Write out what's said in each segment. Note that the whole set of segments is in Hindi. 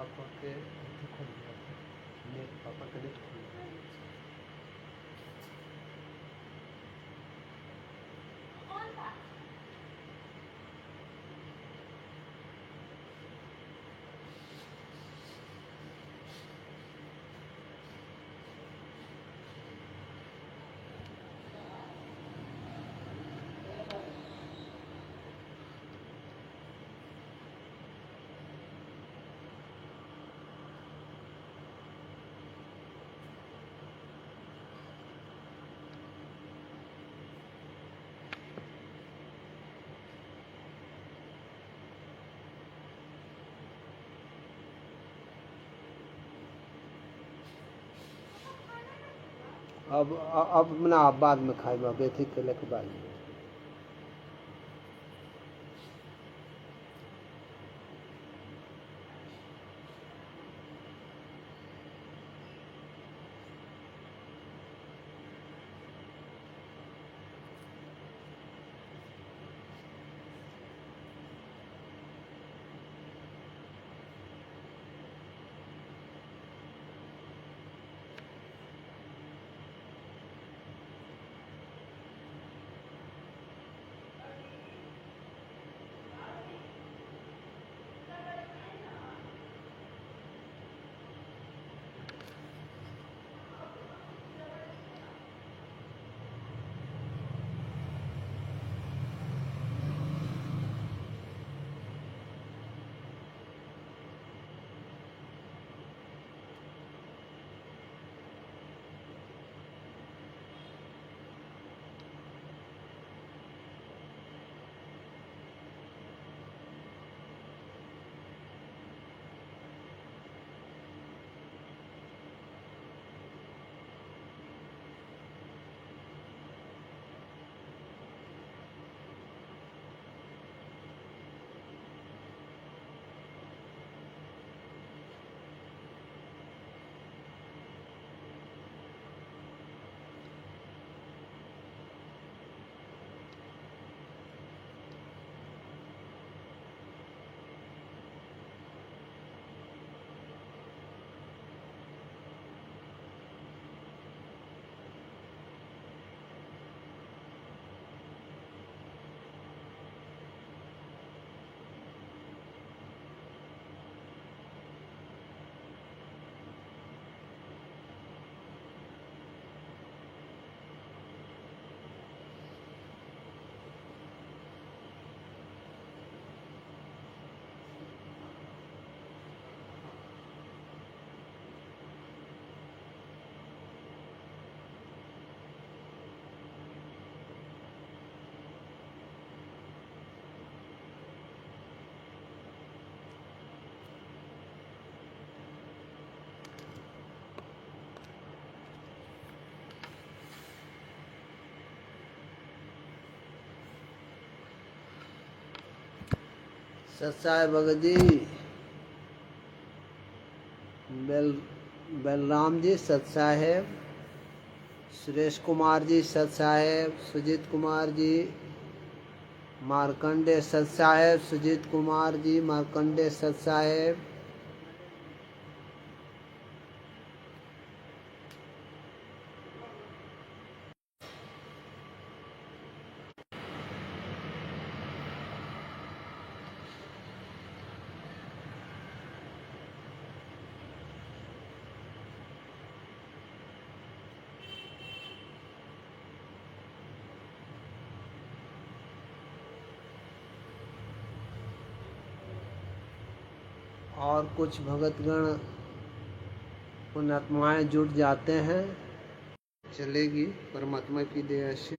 पापा के खुल गया था, नेट पापा का नेट खुल गया। अब ना आप बाद में खाएगा बेथी के लेके बाद में। सत्साय भगत जी, बलराम जी सत साहेब, सुरेश कुमार जी सत साहेब, सुजीत कुमार जी, मार्कंडे सत साहेब, सुजीत कुमार जी, मार्कंडे सत साहेब, और कुछ भगतगण पुण्यात्माएं जुट जाते हैं, चलेगी परमात्मा की दया से।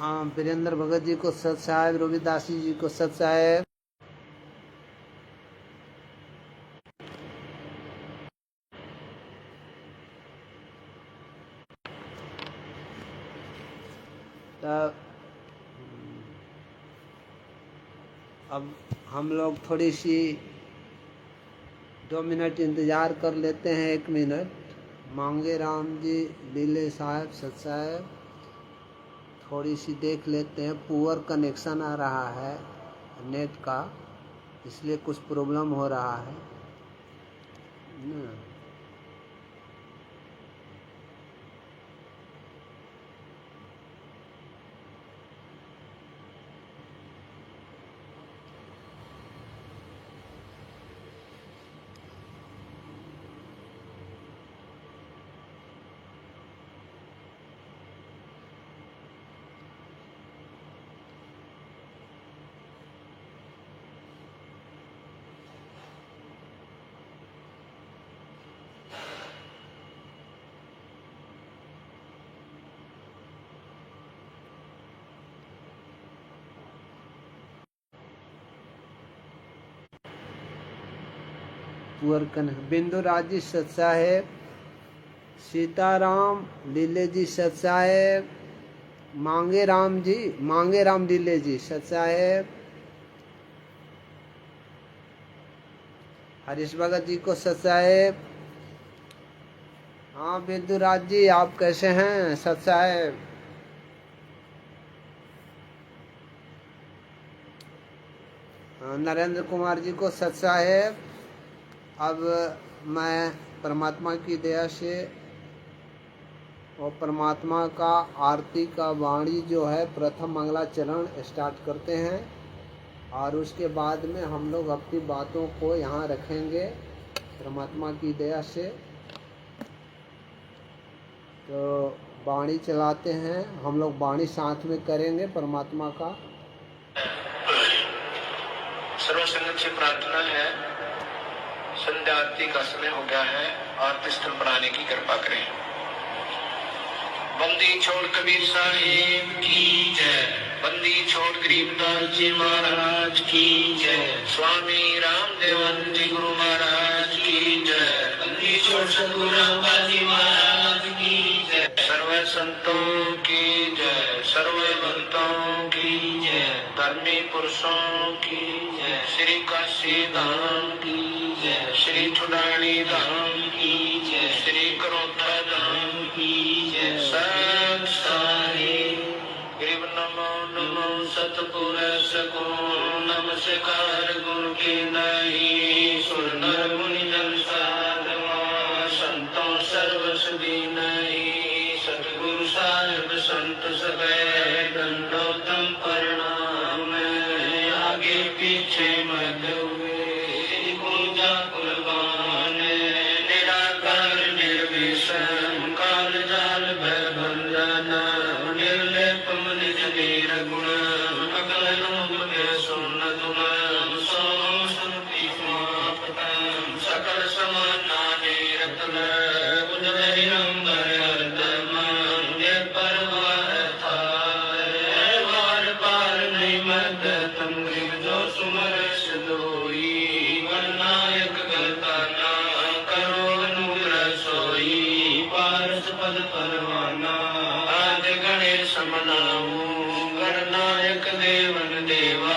हाँ, वीरेंद्र भगत जी को सत साहेब, रविदासी जी को सत साहेब। तब अब हम लोग थोड़ी सी 2 मिनट इंतज़ार कर लेते हैं, 1 मिनट। मांगे राम जी, लीले साहब, सत साहेब, थोड़ी सी देख लेते हैं। पुअर कनेक्शन आ रहा है नेट का, इसलिए कुछ प्रॉब्लम हो रहा है ना। Poor connection. बिंदु राज जी सत साहेब, सीताराम लीले जी सत साहेब, मांगे राम जी, मांगे राम लीले जी सत साहेब, हरीश भगत जी को सत साहेब। हाँ बिंदु राज जी, आप कैसे हैं सत साहेब? नरेंद्र कुमार जी को सत साहेब। अब मैं परमात्मा की दया से और परमात्मा का आरती का वाणी जो है प्रथम मंगलाचरण स्टार्ट करते हैं, और उसके बाद में हम लोग अपनी बातों को यहाँ रखेंगे परमात्मा की दया से। तो वाणी चलाते हैं हम लोग, वाणी साथ में करेंगे परमात्मा का। सर्व संगत से प्रार्थना है, संध्या आरती का समय हो गया है, आरती स्थल पर आने की कृपा करें। बंदी छोड़ कबीर साहिब की जय, बंदी छोड़ गरीबदास जी महाराज की जय, स्वामी रामदेवन जी गुरु महाराज की जय, बंदी छोड़ सद्गुरु रामदास जी महाराज की जय, सर्व संतों की जय, सर्व भक्तों की जय, धर्मी पुरुषों की जय, श्री काशी धाम की जय, श्री छुड़ानी धाम की जय, श्री करोता धाम की जय। सत साहिब गरीब नमो नमो सतपुरुष को नमस्कार गुरु की नहीं, सुर नर मुनि जन साधवा संतों सर्वस दी नहीं, सतगुरु साहिब संत सबै दंडोतम प्रणाम, आगे पीछे मत हुए पूजा कुर्बान, निराकार निर्विषम काल जाल भय बंधन, निर्लेपम निज वीर गुण अकल लोभ के सुन धुन, सोम सुनती समाप्तम सकल समाना निरतन, उदय अंबर हरदम ये परवाह था, वार पार नहीं मत तुम गृह जो सुमर सदोई, गणनायक गताना करो अनुग्रह सोई, पारस पद परवाना आज गणेश मनाऊं, गणनायक देवन देवा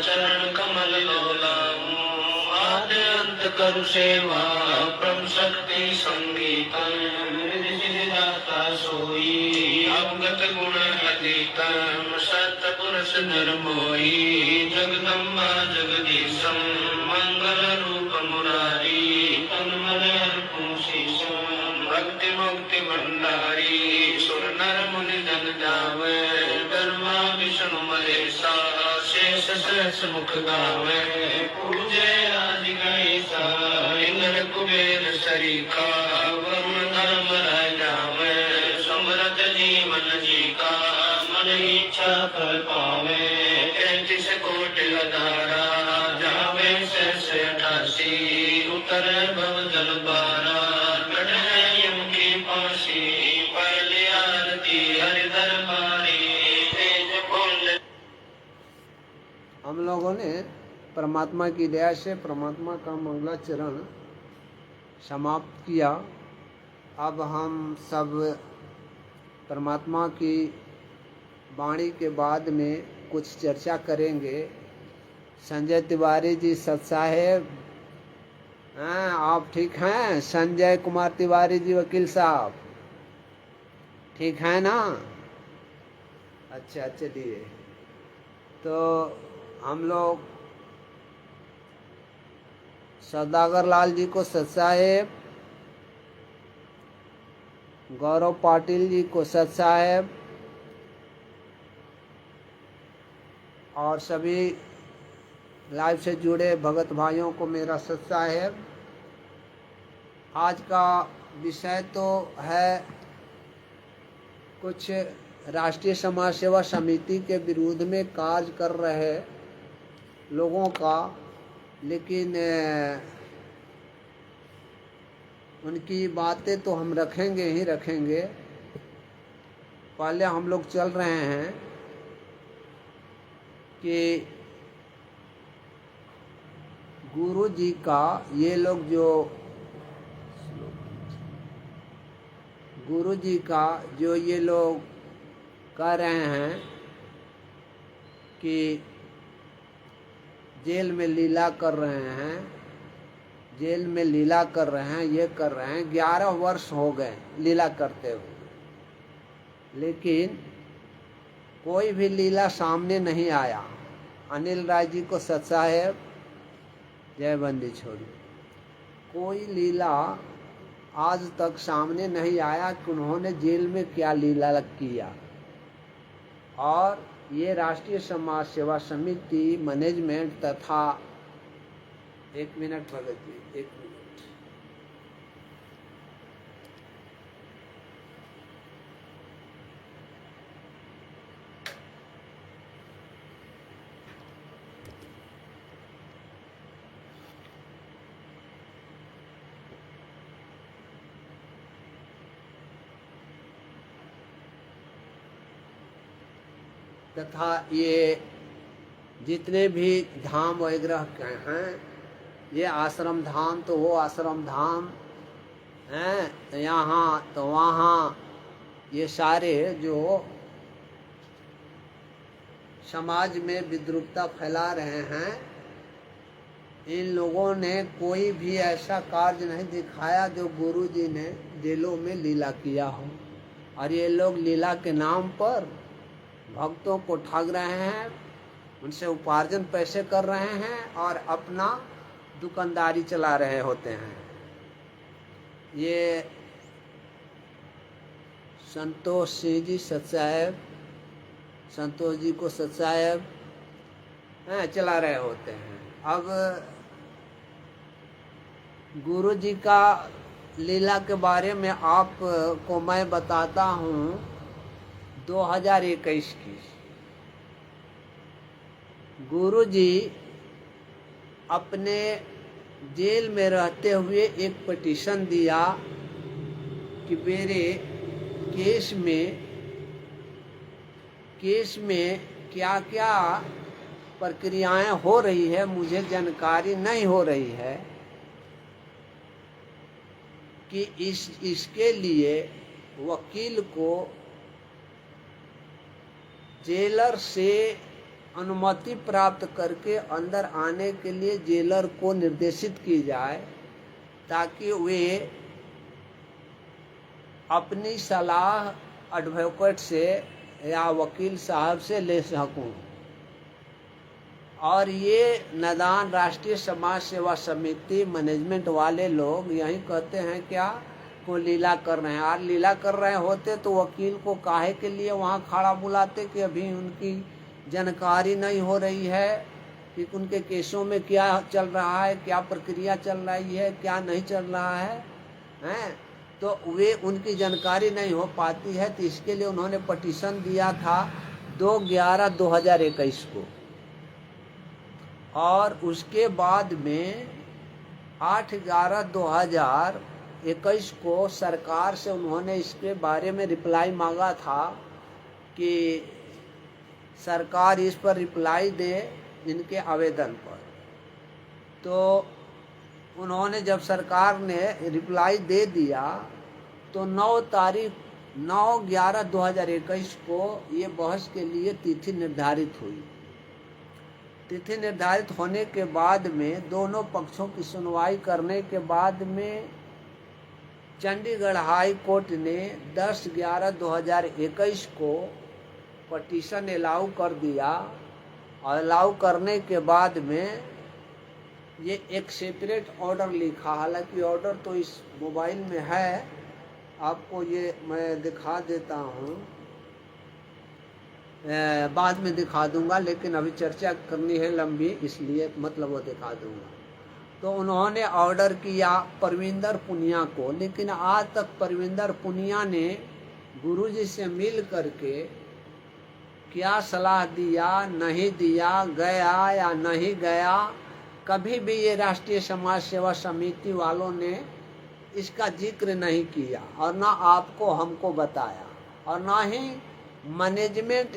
चरण कमल लोलाऊं, आदि अंत करु सेवा परम शक्ति संगीतम, रिद्धि दाता सोई अवगत गुण अतीतम, सत्पुरुष निर्मोही जगदम्बा जगदीशम, मंगल रूप मुरारी तन्मय अर्पण शीशम, भक्ति मुक्ति भंडारी सुर नर मुनि जन जावे, ब्रह्मा विष्णु महेशा शेष सहस मुख गावे, पूजे आदि गणेशा इंद्र कुबेर सरीखा, वरुण धर्म रह जावे, समृत जीवन जी का मन इच्छा फल पावे, 33 कोटि अधारा जावे शेष 88, उतर भव जल बारा कटे यम की फांसी, पहले आरती हरि दरबारी, तेज लोगों ने परमात्मा की दया से परमात्मा का मंगलाचरण समाप्त किया। अब हम सब परमात्मा की वाणी के बाद में कुछ चर्चा करेंगे। संजय तिवारी जी सत साहेब, आप ठीक हैं? संजय कुमार तिवारी जी वकील साहब ठीक है ना? अच्छा, चलिए। तो हम लोग सौदागर लाल जी को सत साहेब, गौरव पाटिल जी को सत साहेब और सभी लाइव से जुड़े भगत भाइयों को मेरा सत साहेब। आज का विषय तो है कुछ राष्ट्रीय समाज सेवा समिति के विरोध में कार्य कर रहे लोगों का, लेकिन उनकी बातें तो हम रखेंगे ही रखेंगे। पहले हम लोग चल रहे हैं कि गुरु जी का ये लोग जो गुरु जी का जो ये लोग कह रहे हैं कि जेल में लीला कर रहे हैं, जेल में लीला कर रहे हैं, ये कर रहे हैं। 11 वर्ष हो गए लीला करते हुए, लेकिन कोई भी लीला सामने नहीं आया। अनिल राय जी को सत साहेब, जय बंदी छोड़ी। कोई लीला आज तक सामने नहीं आया कि उन्होंने जेल में क्या लीला किया। और ये राष्ट्रीय समाज सेवा समिति मैनेजमेंट तथा एक मिनट भगत जी, एक मिनट। तथा ये जितने भी धाम वगैरह हैं, ये आश्रम धाम तो वो आश्रम धाम हैं, यहाँ तो वहाँ, ये सारे जो समाज में विद्रूपता फैला रहे हैं, इन लोगों ने कोई भी ऐसा कार्य नहीं दिखाया जो गुरु जी ने जेलों में लीला किया हो। और ये लोग लीला के नाम पर भक्तों को ठग रहे हैं, उनसे उपार्जन पैसे कर रहे हैं और अपना दुकानदारी चला रहे होते हैं। ये संतोष सिंह जी सत साहेब, संतोष जी को सत साहेब चला रहे होते हैं। अब गुरु जी का लीला के बारे में आपको मैं बताता हूँ 2021 की। गुरु जी अपने जेल में रहते हुए एक पिटीशन दिया कि मेरे केस में क्या क्या प्रक्रियाएं हो रही है, मुझे जानकारी नहीं हो रही है कि इसके लिए वकील को जेलर से अनुमति प्राप्त करके अंदर आने के लिए जेलर को निर्देशित की जाए, ताकि वे अपनी सलाह एडवोकेट से या वकील साहब से ले सकूं। और ये नादान राष्ट्रीय समाज सेवा समिति मैनेजमेंट वाले लोग यही कहते हैं क्या को लीला कर रहे हैं। और लीला कर रहे होते तो वकील को काहे के लिए वहाँ खड़ा बुलाते कि अभी उनकी जानकारी नहीं हो रही है कि उनके केसों में क्या चल रहा है, क्या प्रक्रिया चल रही है, क्या नहीं चल रहा है, तो वे उनकी जानकारी नहीं हो पाती है। तो इसके लिए उन्होंने पिटीशन दिया था 2/11/2021 को। और उसके बाद में 8/11/2021 को सरकार से उन्होंने इसके बारे में रिप्लाई मांगा था कि सरकार इस पर रिप्लाई दे इनके आवेदन पर। तो उन्होंने जब सरकार ने रिप्लाई दे दिया तो 9/11/2021 को ये बहस के लिए तिथि निर्धारित हुई। तिथि निर्धारित होने के बाद में दोनों पक्षों की सुनवाई करने के बाद में चंडीगढ़ हाई कोर्ट ने 10/11/2021 को पटिशन अलाउ कर दिया। और अलाउ करने के बाद में ये एक सेपरेट ऑर्डर लिखा, हालांकि ऑर्डर तो इस मोबाइल में है, आपको ये मैं दिखा देता हूँ, बाद में दिखा दूंगा, लेकिन अभी चर्चा करनी है लंबी, इसलिए मतलब वो दिखा दूंगा। तो उन्होंने ऑर्डर किया परविंदर पुनिया को, लेकिन आज तक परविंदर पुनिया ने गुरुजी से मिल करके क्या सलाह दिया, नहीं दिया, गया या नहीं गया, कभी भी ये राष्ट्रीय समाज सेवा समिति वालों ने इसका जिक्र नहीं किया और ना आपको हमको बताया, और ना ही मैनेजमेंट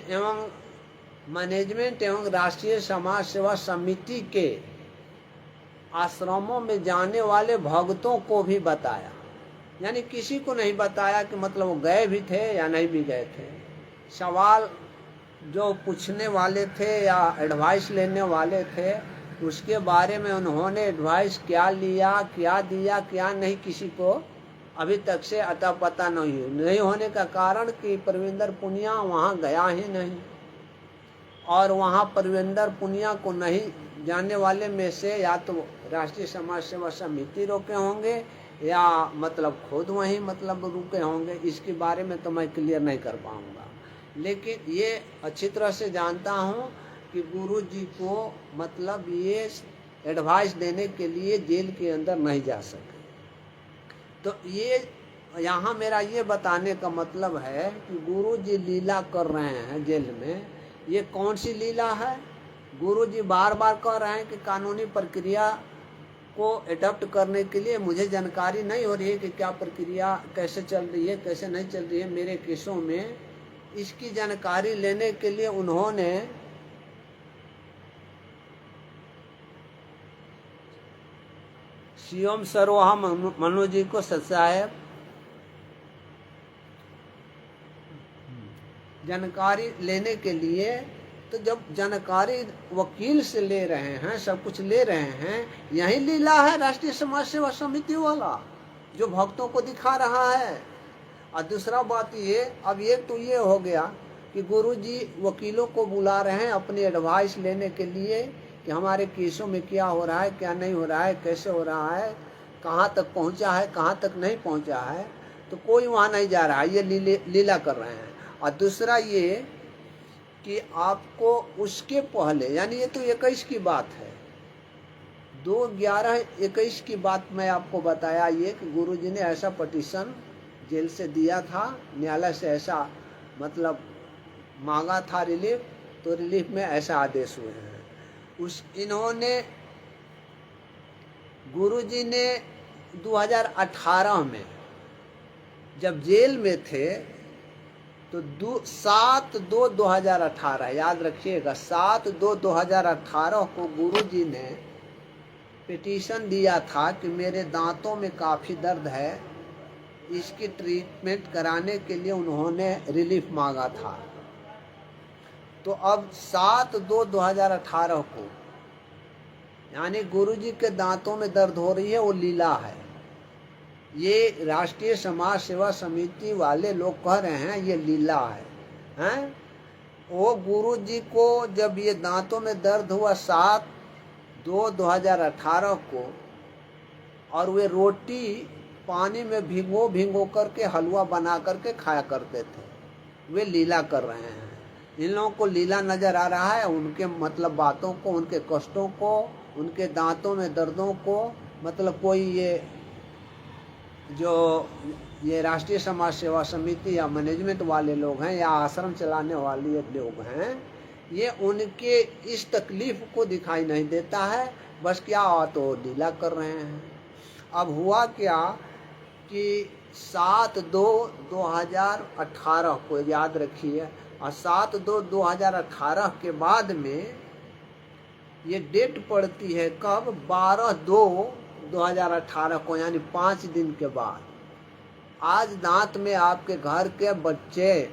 एवं राष्ट्रीय समाज सेवा समिति के आश्रमों में जाने वाले भक्तों को भी बताया। यानी किसी को नहीं बताया कि मतलब वो गए भी थे या नहीं भी गए थे। सवाल जो पूछने वाले थे या एडवाइस लेने वाले थे उसके बारे में उन्होंने एडवाइस क्या लिया, क्या दिया, क्या नहीं, किसी को अभी तक से अता पता नहीं होने का कारण कि परविंदर पुनिया वहाँ गया ही नहीं, और वहाँ परविंदर पुनिया को नहीं जानने वाले में से या तो राष्ट्रीय समाज सेवा समिति रोके होंगे या मतलब खुद वहीं मतलब रुके होंगे। इसके बारे में तो मैं क्लियर नहीं कर पाऊँगा, लेकिन ये अच्छी तरह से जानता हूँ कि गुरु जी को मतलब ये एडवाइस देने के लिए जेल के अंदर नहीं जा सके। तो ये यहाँ मेरा ये बताने का मतलब है कि गुरु जी लीला कर रहे हैं जेल में। ये कौन सी लीला है? गुरु जी बार बार कह रहे हैं कि कानूनी प्रक्रिया को एडॉप्ट करने के लिए मुझे जानकारी नहीं हो रही है कि क्या प्रक्रिया कैसे चल रही है, कैसे नहीं चल रही है मेरे केसों में। इसकी जानकारी लेने के लिए उन्होंने सीएम सरोहा मनु जी को साहब जानकारी लेने के लिए, तो जब जानकारी वकील से ले रहे हैं, सब कुछ ले रहे हैं, यही लीला है राष्ट्रीय समाज सेवा समिति वाला जो भक्तों को दिखा रहा है। और दूसरा बात ये, अब एक तो ये हो गया कि गुरुजी वकीलों को बुला रहे हैं अपनी एडवाइस लेने के लिए कि हमारे केसों में क्या हो रहा है, क्या नहीं हो रहा है, कैसे हो रहा है, कहाँ तक पहुँचा है, कहाँ तक नहीं पहुँचा है। तो कोई वहाँ नहीं जा रहा है, ये लीला कर रहे हैं। और दूसरा ये कि आपको उसके पहले, यानी ये तो 21 की बात है, 2/11/21 की बात मैं आपको बताया ये कि गुरुजी ने ऐसा पटिशन जेल से दिया था, न्यायालय से ऐसा मतलब मांगा था रिलीफ, तो रिलीफ में ऐसा आदेश हुए हैं। इन्होंने गुरुजी ने 2018 में जब जेल में थे तो 7/2/2018 याद रखिएगा, 7/2/2018 को गुरुजी ने पिटीशन दिया था कि मेरे दांतों में काफ़ी दर्द है, इसकी ट्रीटमेंट कराने के लिए उन्होंने रिलीफ मांगा था। तो अब 7/2/2018 को, यानी गुरुजी के दांतों में दर्द हो रही है, वो लीला है। ये राष्ट्रीय समाज सेवा समिति वाले लोग कह रहे हैं ये लीला है। वो गुरुजी को जब ये दांतों में दर्द हुआ 7/2/2018 को, और वे रोटी पानी में भिगो करके हलवा बना करके खाया करते थे, वे लीला कर रहे हैं। इन लोगों को लीला नज़र आ रहा है, उनके मतलब बातों को, उनके कष्टों को, उनके दांतों में दर्दों को, मतलब कोई ये राष्ट्रीय समाज सेवा समिति या मैनेजमेंट वाले लोग हैं या आश्रम चलाने वाले लोग हैं, ये उनके इस तकलीफ को दिखाई नहीं देता है। बस क्या हुआ, तो लीला कर रहे हैं। अब हुआ क्या कि 7/2/2018 को याद रखिए, और 7/2/2018 के बाद में ये डेट पड़ती है कब? 12/2/2018 को, यानी 5 दिन के बाद। आज दांत में आपके घर के बच्चे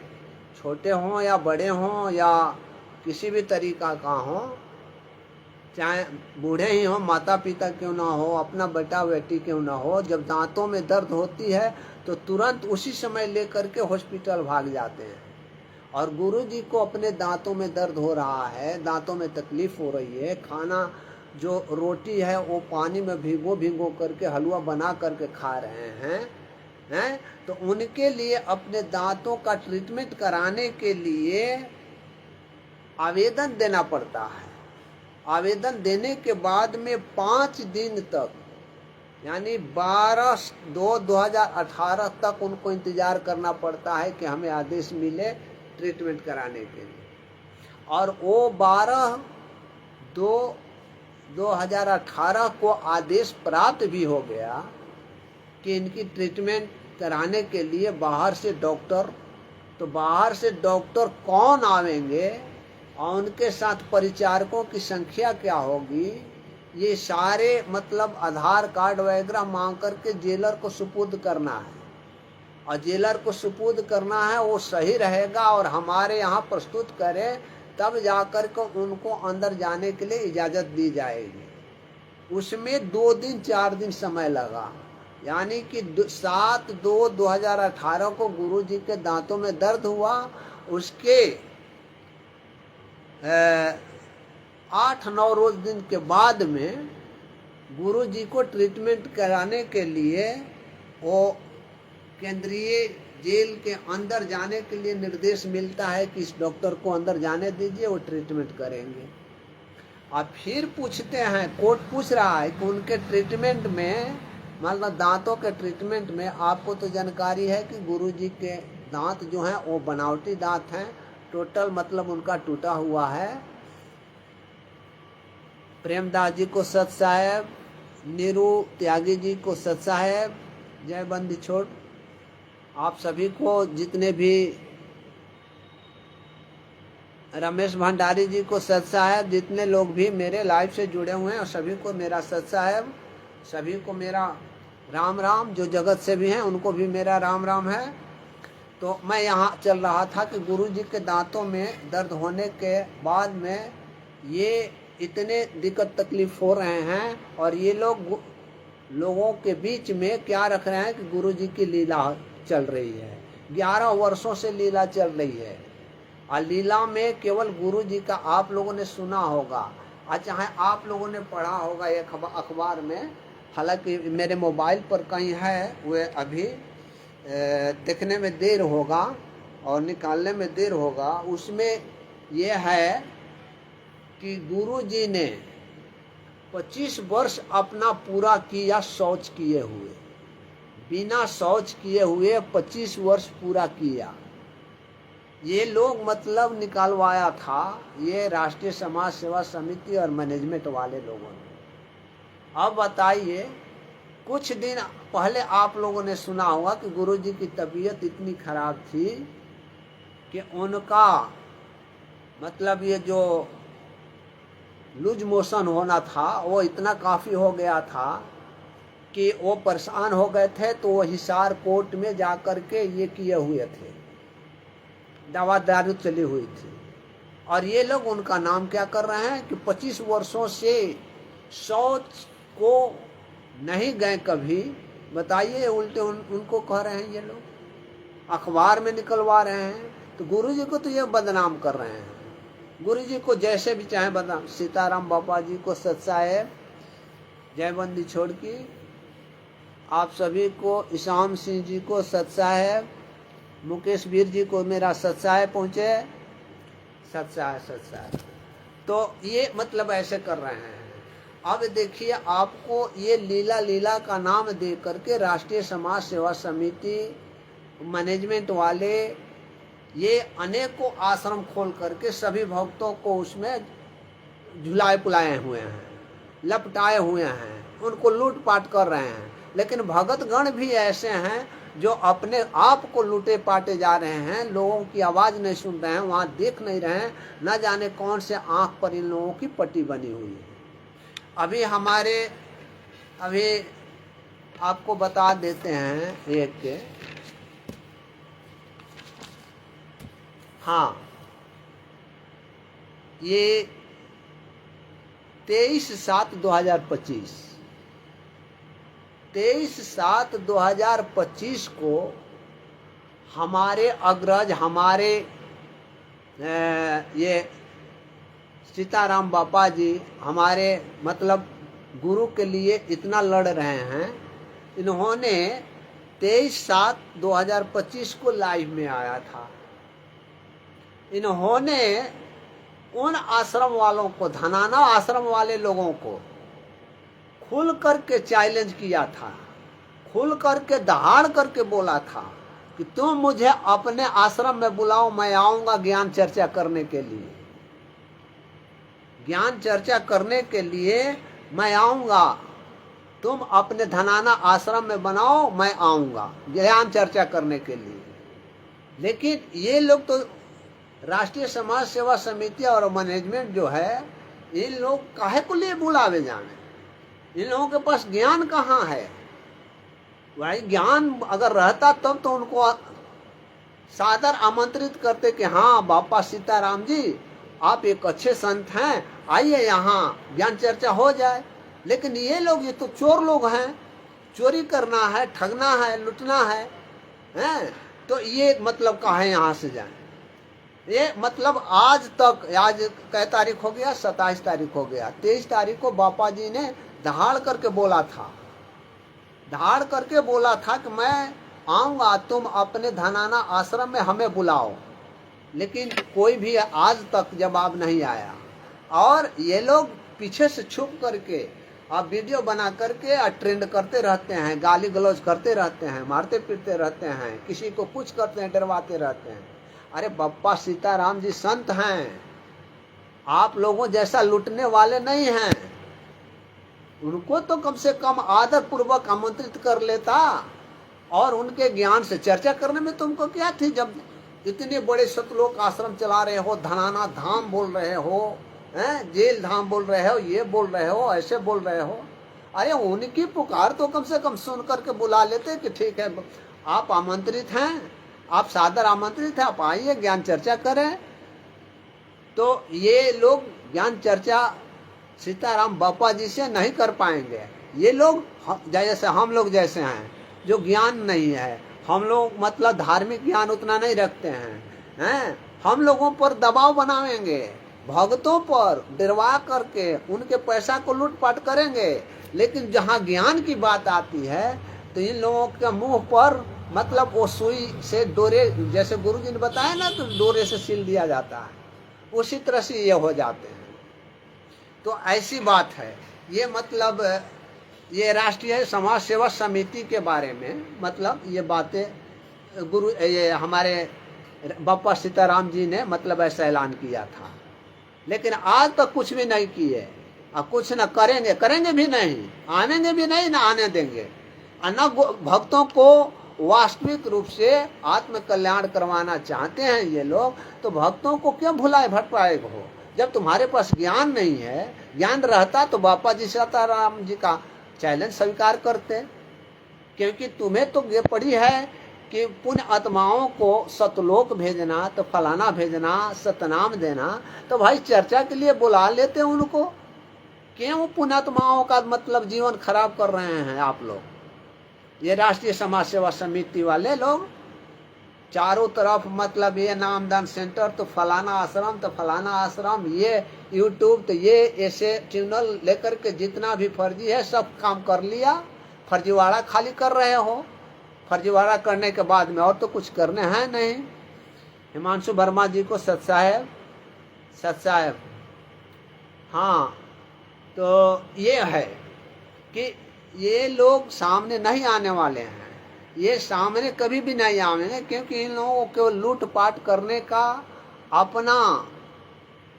छोटे हों या बड़े हों या किसी भी तरीका का हो, चाहे बूढ़े ही हों, माता पिता क्यों ना हो, अपना बेटा बेटी क्यों ना हो, जब दांतों में दर्द होती है तो तुरंत उसी समय लेकर के हॉस्पिटल भाग जाते हैं। और गुरुजी को अपने दांतों में दर्द हो रहा है, दांतों में तकलीफ हो रही है, खाना जो रोटी है वो पानी में भिगो करके हलवा बना करके खा रहे हैं, तो उनके लिए अपने दांतों का ट्रीटमेंट कराने के लिए आवेदन देना पड़ता है। आवेदन देने के बाद में 5 दिन तक, यानी 12/2/2018 तक उनको इंतजार करना पड़ता है कि हमें आदेश मिले ट्रीटमेंट कराने के लिए। और वो 12/2/2018 को आदेश प्राप्त भी हो गया कि इनकी ट्रीटमेंट कराने के लिए बाहर से डॉक्टर, तो बाहर से डॉक्टर कौन आवेंगे और उनके साथ परिचारकों की संख्या क्या होगी, ये सारे मतलब आधार कार्ड वगैरह मांग करके जेलर को सुपुर्द करना है। और जेलर को सुपुर्द करना है, वो सही रहेगा और हमारे यहाँ प्रस्तुत करे, तब जाकर के उनको अंदर जाने के लिए इजाज़त दी जाएगी। उसमें 2 दिन 4 दिन समय लगा, यानी कि 7/2/2018 को गुरुजी के दांतों में दर्द हुआ। उसके 8-9 रोज दिन के बाद में गुरुजी को ट्रीटमेंट कराने के लिए वो केंद्रीय जेल के अंदर जाने के लिए निर्देश मिलता है कि इस डॉक्टर को अंदर जाने दीजिए, वो ट्रीटमेंट करेंगे। अब फिर पूछते हैं, कोर्ट पूछ रहा है कि उनके ट्रीटमेंट में, मतलब दांतों के ट्रीटमेंट में, आपको तो जानकारी है कि गुरुजी के दांत जो हैं वो बनावटी दांत हैं, टोटल मतलब उनका टूटा हुआ है। प्रेमदास जी को सत साहेब, नीरू त्यागी जी को सत साहेब, जय बंदी छोड़, आप सभी को, जितने भी, रमेश भंडारी जी को सत साहेब, जितने लोग भी मेरे लाइव से जुड़े हुए हैं और सभी को मेरा सत साहेब, सभी को मेरा राम राम। जो जगत से भी हैं उनको भी मेरा राम राम है। तो मैं यहाँ चल रहा था कि गुरुजी के दांतों में दर्द होने के बाद में ये इतने दिक्कत तकलीफ हो रहे हैं, और ये लोगों के बीच में क्या रख रहे हैं कि गुरुजी की लीला चल रही है। 11 वर्षों से लीला चल रही है, और लीला में केवल गुरुजी का आप लोगों ने सुना होगा, चाहे आप लोगों ने पढ़ा होगा एक अखबार में, हालांकि मेरे मोबाइल पर कहीं है, वे अभी देखने में देर होगा और निकालने में देर होगा। उसमें यह है कि गुरुजी ने 25 वर्ष अपना पूरा किया शौच किए हुए, बिना शौच किए हुए 25 वर्ष पूरा किया। ये लोग मतलब निकालवाया था, ये राष्ट्रीय समाज सेवा समिति और मैनेजमेंट वाले लोगों ने। अब बताइए, कुछ दिन पहले आप लोगों ने सुना होगा कि गुरुजी की तबीयत इतनी खराब थी कि उनका मतलब ये जो लूज मोशन होना था वो इतना काफ़ी हो गया था कि वो परेशान हो गए थे। तो वो हिसार कोर्ट में जाकर के ये किए हुए थे, दवा दारू चली हुई थी। और ये लोग उनका नाम क्या कर रहे हैं कि 25 वर्षों से शौच को नहीं गए कभी। बताइए, उल्टे उनको कह रहे हैं ये लोग, अखबार में निकलवा रहे हैं। तो गुरुजी को तो ये बदनाम कर रहे हैं। गुरुजी को जैसे भी चाहे बदनाम। सीताराम बाबा जी को सत साहेब, जयबंदी छोड़ की, आप सभी को, ईशाम सिंह जी को सत साहेब, मुकेश वीर जी को मेरा सत साहेब पहुँचे, सत साहेब। तो ये मतलब ऐसे कर रहे हैं। अब देखिए, आपको ये लीला का नाम दे करके राष्ट्रीय समाज सेवा समिति मैनेजमेंट वाले ये अनेकों आश्रम खोल करके सभी भक्तों को उसमें झुलाए पुलाए हुए हैं, लपटाए हुए हैं, उनको लूटपाट कर रहे हैं। लेकिन भगतगण भी ऐसे हैं जो अपने आप को लूटे पाटे जा रहे हैं, लोगों की आवाज़ नहीं सुन रहे हैं, वहाँ देख नहीं रहे हैं, न जाने कौन से आँख पर इन लोगों की पट्टी बनी हुई है। अभी आपको बता देते हैं एक, हाँ, ये 23/7/2025 23/7/2025 को हमारे अग्रज, हमारे ये सीताराम बापा जी हमारे मतलब गुरु के लिए इतना लड़ रहे हैं। इन्होंने 23/7/2025 को लाइव में आया था। इन्होंने उन आश्रम वालों को, धनाना आश्रम वाले लोगों को खुल करके चैलेंज किया था, खुल करके दहाड़ करके बोला था कि तुम मुझे अपने आश्रम में बुलाओ, मैं आऊंगा ज्ञान चर्चा करने के लिए, ज्ञान चर्चा करने के लिए मैं आऊंगा, तुम अपने धनाना आश्रम में बनाओ, मैं आऊंगा ज्ञान चर्चा करने के लिए। लेकिन ये लोग तो राष्ट्रीय समाज सेवा समिति और मैनेजमेंट जो है, इन लोग काहे को लिए बुलावे जाने, इन लोगों के पास ज्ञान कहाँ है? भाई ज्ञान अगर रहता तब तो उनको सादर आमंत्रित करते कि हाँ बापा सीताराम जी आप एक अच्छे संत हैं, आइए यहाँ ज्ञान चर्चा हो जाए। लेकिन ये लोग, ये तो चोर लोग हैं, चोरी करना है, ठगना है, लुटना है, तो ये मतलब कहाँ यहाँ से जाए? ये मतलब आज तक, आज कै तारीख हो गया, 27 तारीख हो गया, 23 तारीख को बापा जी ने दहाड़ करके बोला था, दहाड़ करके बोला था कि मैं आऊँगा, तुम अपने धनाना आश्रम में हमें बुलाओ। लेकिन कोई भी आज तक जवाब नहीं आया। और ये लोग पीछे से छुप करके अब वीडियो बना करके ट्रेंड करते रहते हैं, गाली गलौज करते रहते हैं, मारते पीटते रहते हैं, किसी को कुछ करते हैं, डरवाते रहते हैं। अरे बापा सीताराम जी संत हैं, आप लोगों जैसा लूटने वाले नहीं हैं। उनको तो कम से कम आदर पूर्वक आमंत्रित कर लेता और उनके ज्ञान से चर्चा करने में तुमको क्या थी? जब इतने बड़े सतलोक आश्रम चला रहे हो, धनाना धाम बोल रहे हो, जेल धाम बोल रहे हो, ये बोल रहे हो, ऐसे बोल रहे हो। अरे उनकी पुकार तो कम से कम सुन करके बुला लेते कि ठीक है आप आमंत्रित हैं, आप सादर आमंत्रित हैं, आप आइए ज्ञान चर्चा करें। तो ये लोग ज्ञान चर्चा सीताराम बापा जी से नहीं कर पाएंगे। ये लोग जैसे हम लोग जैसे हैं, जो ज्ञान नहीं है, हम लोग मतलब धार्मिक ज्ञान उतना नहीं रखते हैं, हम लोगों पर दबाव बनाएंगे, भक्तों पर डरवा करके उनके पैसा को लूटपाट करेंगे। लेकिन जहाँ ज्ञान की बात आती है तो इन लोगों के मुंह पर मतलब वो सुई से डोरे, जैसे गुरुजी ने बताया ना, तो डोरे से सिल दिया जाता है, उसी तरह से ये हो जाते हैं। तो ऐसी बात है। ये मतलब ये राष्ट्रीय समाज सेवा समिति के बारे में मतलब ये बातें गुरु ये हमारे बापा सीताराम जी ने मतलब ऐसा ऐलान किया था। लेकिन आज तक कुछ भी नहीं किए और कुछ न करेंगे, करेंगे भी नहीं, आनेंगे भी नहीं, न आने देंगे। न भक्तों को वास्तविक रूप से आत्म कल्याण करवाना चाहते हैं ये लोग, तो भक्तों को क्यों भुलाए भटकाए हो? जब तुम्हारे पास ज्ञान नहीं है, ज्ञान रहता तो बापा जी सीताराम जी का चैलेंज स्वीकार करते। क्योंकि तुम्हें तो ये पड़ी है कि पुण्य आत्माओं को सतलोक भेजना, तो फलाना भेजना, सतनाम देना, तो भाई चर्चा के लिए बुला लेते उनको। क्यों पुण्य आत्माओं का मतलब जीवन खराब कर रहे हैं आप लोग? ये राष्ट्रीय समाज सेवा समिति वाले लोग चारों तरफ मतलब ये नामदान सेंटर तो फलाना आश्रम, तो फलाना आश्रम, ये यूट्यूब, तो ये ऐसे चैनल लेकर के जितना भी फर्जी है सब काम कर लिया। फर्जीवाड़ा खाली कर रहे हो। फर्जीवाड़ा करने के बाद में और तो कुछ करने हैं नहीं। हिमांशु वर्मा जी को सत साहेब, हाँ, तो ये है कि ये लोग सामने नहीं आने वाले हैं, ये सामने कभी भी नहीं आएंगे, क्योंकि इन लोगों को लूट पाट करने का, अपना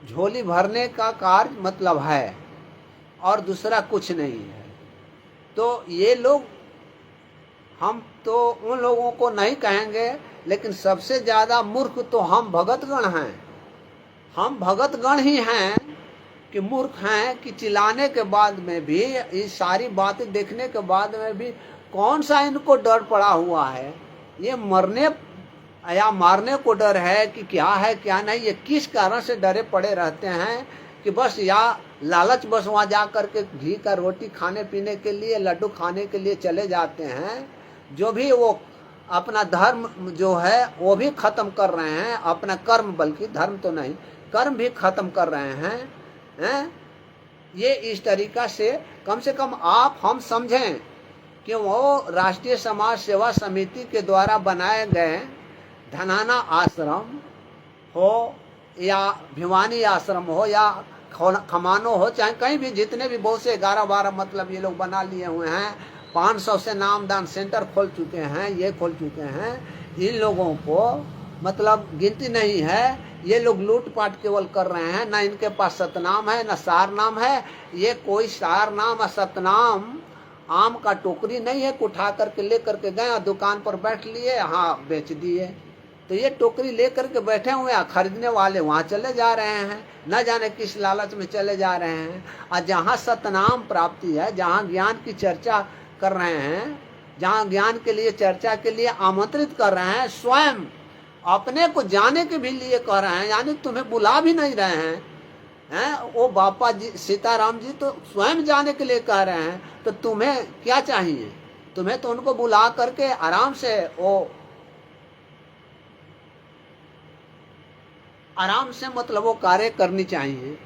झोली भरने का कार्य मतलब है और दूसरा कुछ नहीं है। तो ये लोग हम तो उन लोगों को नहीं कहेंगे, लेकिन सबसे ज्यादा मूर्ख तो हम भगतगण हैं। हम भगतगण ही हैं कि मूर्ख हैं कि चिल्लाने के बाद में भी, ये सारी बातें देखने के बाद में भी कौन सा इनको डर पड़ा हुआ है। ये मरने या मारने को डर है कि क्या है क्या नहीं, ये किस कारण से डरे पड़े रहते हैं कि बस या लालच बस वहाँ जा करके घी का रोटी खाने पीने के लिए, लड्डू खाने के लिए चले जाते हैं। जो भी वो अपना धर्म जो है वो भी खत्म कर रहे हैं, अपना कर्म, बल्कि धर्म तो नहीं, कर्म भी खत्म कर रहे हैं। ये इस तरीका से कम आप हम समझें कि वो राष्ट्रीय समाज सेवा समिति के द्वारा बनाए गए धनाना आश्रम हो या भिवानी आश्रम हो या खमानो हो, चाहे कहीं भी, जितने भी बहुत से 11-12 मतलब ये लोग बना लिए हुए हैं, 500 से नामदान सेंटर खोल चुके हैं, ये खोल चुके हैं। इन लोगों को मतलब गिनती नहीं है। ये लोग लूटपाट केवल कर रहे हैं, ना इनके पास सतनाम है ना सार नाम है। ये कोई सार नाम और सतनाम आम का टोकरी नहीं है, उठा करके ले करके गए और दुकान पर बैठ लिए, हाँ बेच दिए। तो ये टोकरी ले करके बैठे हुए हैं, खरीदने वाले वहाँ चले जा रहे हैं, न जाने किस लालच में चले जा रहे हैं। और जहाँ सतनाम प्राप्ति है, जहाँ ज्ञान की चर्चा कर रहे हैं, जहाँ ज्ञान के लिए चर्चा के लिए आमंत्रित कर रहे हैं, स्वयं अपने को जाने के भी लिए कह रहे हैं, यानी तुम्हें बुला भी नहीं रहे हैं। वो बापा जी सीताराम जी तो स्वयं जाने के लिए कह रहे हैं, तो तुम्हें क्या चाहिए? तुम्हें तो उनको बुला करके आराम से मतलब वो कार्य करनी चाहिए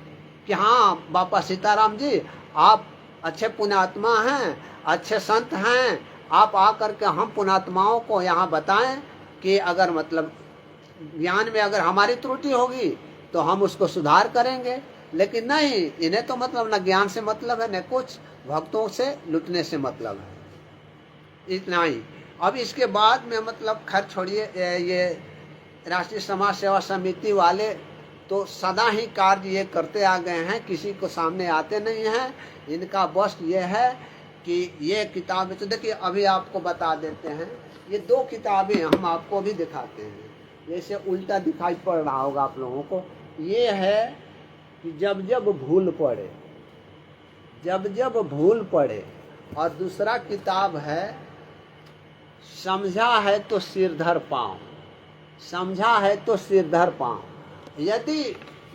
कि हाँ बापा सीताराम जी, आप अच्छे पुण्यात्मा हैं, अच्छे संत हैं, आप आकर के हम पुण्यात्माओं को यहाँ बताएं कि अगर मतलब ज्ञान में अगर हमारी त्रुटि होगी तो हम उसको सुधार करेंगे। लेकिन नहीं, इन्हें तो मतलब न ज्ञान से मतलब है, न कुछ भक्तों से लुटने से मतलब है, इतना ही। अब इसके बाद में मतलब खैर छोड़िए, ये राष्ट्रीय समाज सेवा समिति वाले तो सदा ही कार्य ये करते आ गए हैं, किसी को सामने आते नहीं हैं। इनका बस ये है कि ये किताबें, तो देखिए अभी आपको बता देते हैं, ये 2 किताबें हम आपको भी दिखाते हैं, जैसे उल्टा दिखाई पड़ रहा होगा आप लोगों को। ये है कि जब जब भूल पड़े, जब जब भूल पड़े, और दूसरा किताब है समझा है तो सिरधर पाँव, समझा है तो सिरधर पाँव। यदि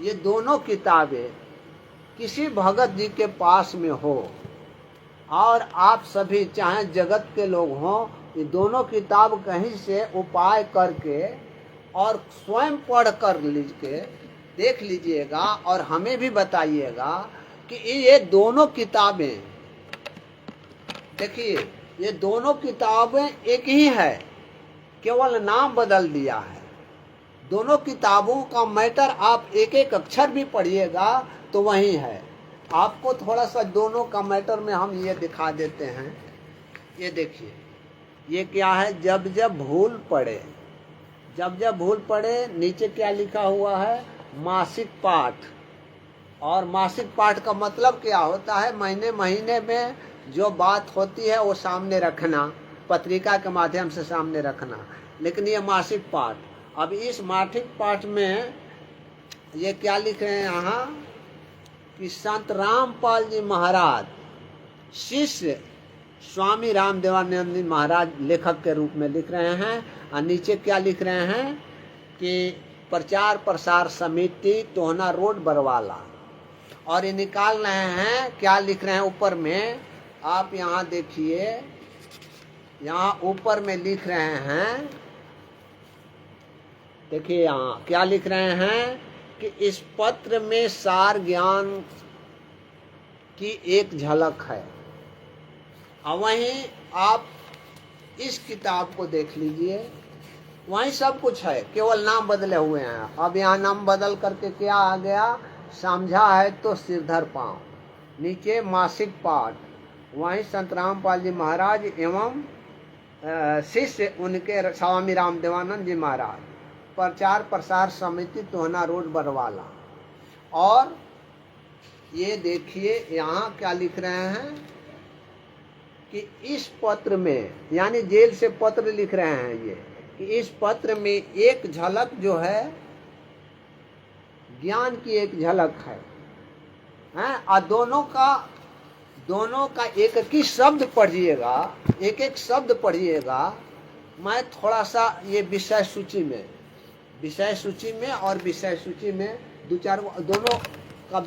ये दोनों किताबें किसी भगत जी के पास में हो और आप सभी चाहे जगत के लोग हों, ये दोनों किताब कहीं से उपाय करके और स्वयं पढ़ कर लीजिए, देख लीजिएगा और हमें भी बताइएगा कि ये दोनों किताबें, देखिए ये दोनों किताबें एक ही है, केवल नाम बदल दिया है। दोनों किताबों का मैटर आप एक एक अक्षर भी पढ़िएगा तो वही है। आपको थोड़ा सा दोनों का मैटर में हम ये दिखा देते हैं। ये देखिए, ये क्या है, जब जब भूल पड़े, जब जब भूल पड़े, नीचे क्या लिखा हुआ है, मासिक पाठ। और मासिक पाठ का मतलब क्या होता है, महीने महीने में जो बात होती है वो सामने रखना, पत्रिका के माध्यम से सामने रखना। लेकिन ये मासिक पाठ, अब इस मासिक पाठ में ये क्या लिख रहे हैं यहाँ कि संत रामपाल जी महाराज शिष्य स्वामी रामदेवानंद जी महाराज लेखक के रूप में लिख रहे हैं। और नीचे क्या लिख रहे हैं कि प्रचार प्रसार समिति टोहना रोड बरवाला। और ये निकाल रहे हैं, क्या लिख रहे हैं ऊपर में, आप यहाँ देखिए, यहाँ ऊपर में लिख रहे हैं, देखिए यहाँ क्या लिख रहे हैं कि इस पत्र में सार ज्ञान की एक झलक है। और वहीं आप इस किताब को देख लीजिए, वहीं सब कुछ है, केवल नाम बदले हुए हैं। अब यहाँ नाम बदल करके क्या आ गया, समझा है तो सिरधर पाँव, नीचे मासिक पाठ, वहीं संत रामपाल जी महाराज एवं शिष्य उनके स्वामी रामदेवानंद जी महाराज, प्रचार प्रसार समिति टोहना रोड बरवाला। और ये देखिए यहाँ क्या लिख रहे हैं कि इस पत्र में, यानी जेल से पत्र लिख रहे हैं ये, कि इस पत्र में एक झलक जो है ज्ञान की एक झलक है, और दोनों का एक एक ही शब्द पढ़िएगा, एक एक शब्द पढ़िएगा। मैं थोड़ा सा ये विषय सूची में और विषय सूची में दो चार दोनों का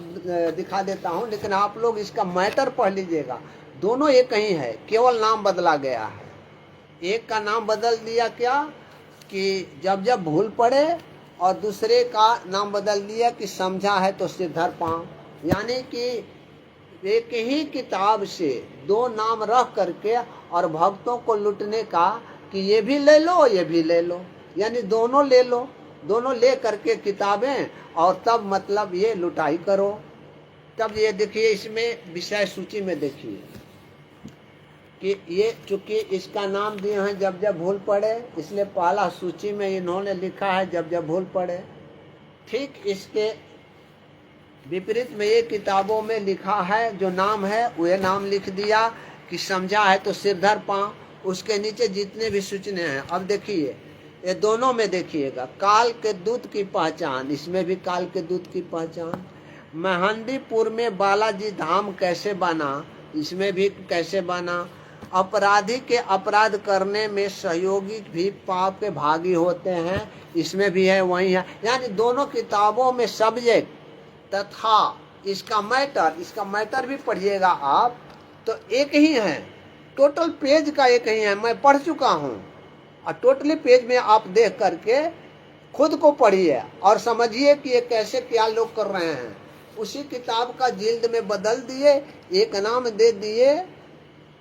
दिखा देता हूँ, लेकिन आप लोग इसका मैटर पढ़ लीजिएगा। दोनों एक ही है, केवल नाम बदला गया है। एक का नाम बदल दिया क्या कि जब जब भूल पड़े, और दूसरे का नाम बदल दिया कि समझा है तो सिरधर पाँव। यानी कि एक ही किताब से दो नाम रख करके और भक्तों को लूटने का कि ये भी ले लो ये भी ले लो, यानी दोनों ले लो, दोनों ले करके किताबें, और तब मतलब ये लुटाई करो। तब ये देखिए इसमें विषय सूची में देखिए कि ये चूंकि इसका नाम दिए हैं जब जब भूल पड़े, इसलिए पहला सूची में इन्होंने लिखा है जब जब भूल पड़े। ठीक इसके विपरीत में ये किताबों में लिखा है, जो नाम है वह नाम लिख दिया कि समझा है तो सिरधर पाँव। उसके नीचे जितने भी सूचने हैं, अब देखिए ये दोनों में देखिएगा, काल के दूत की पहचान, इसमें भी काल के दूत की पहचान। मेहंदीपुर में बालाजी धाम कैसे बना, इसमें भी कैसे बना। अपराधी के अपराध करने में सहयोगी भी पाप के भागी होते हैं, इसमें भी है, वही है। यानी दोनों किताबों में सब्जेक्ट तथा इसका मैटर भी पढ़िएगा आप तो एक ही है, टोटल पेज का एक ही है। मैं पढ़ चुका हूँ, और टोटली पेज में आप देख करके खुद को पढ़िए और समझिए कि ये कैसे क्या लोग कर रहे हैं। उसी किताब का जिल्द में बदल दिए, एक नाम दे दिए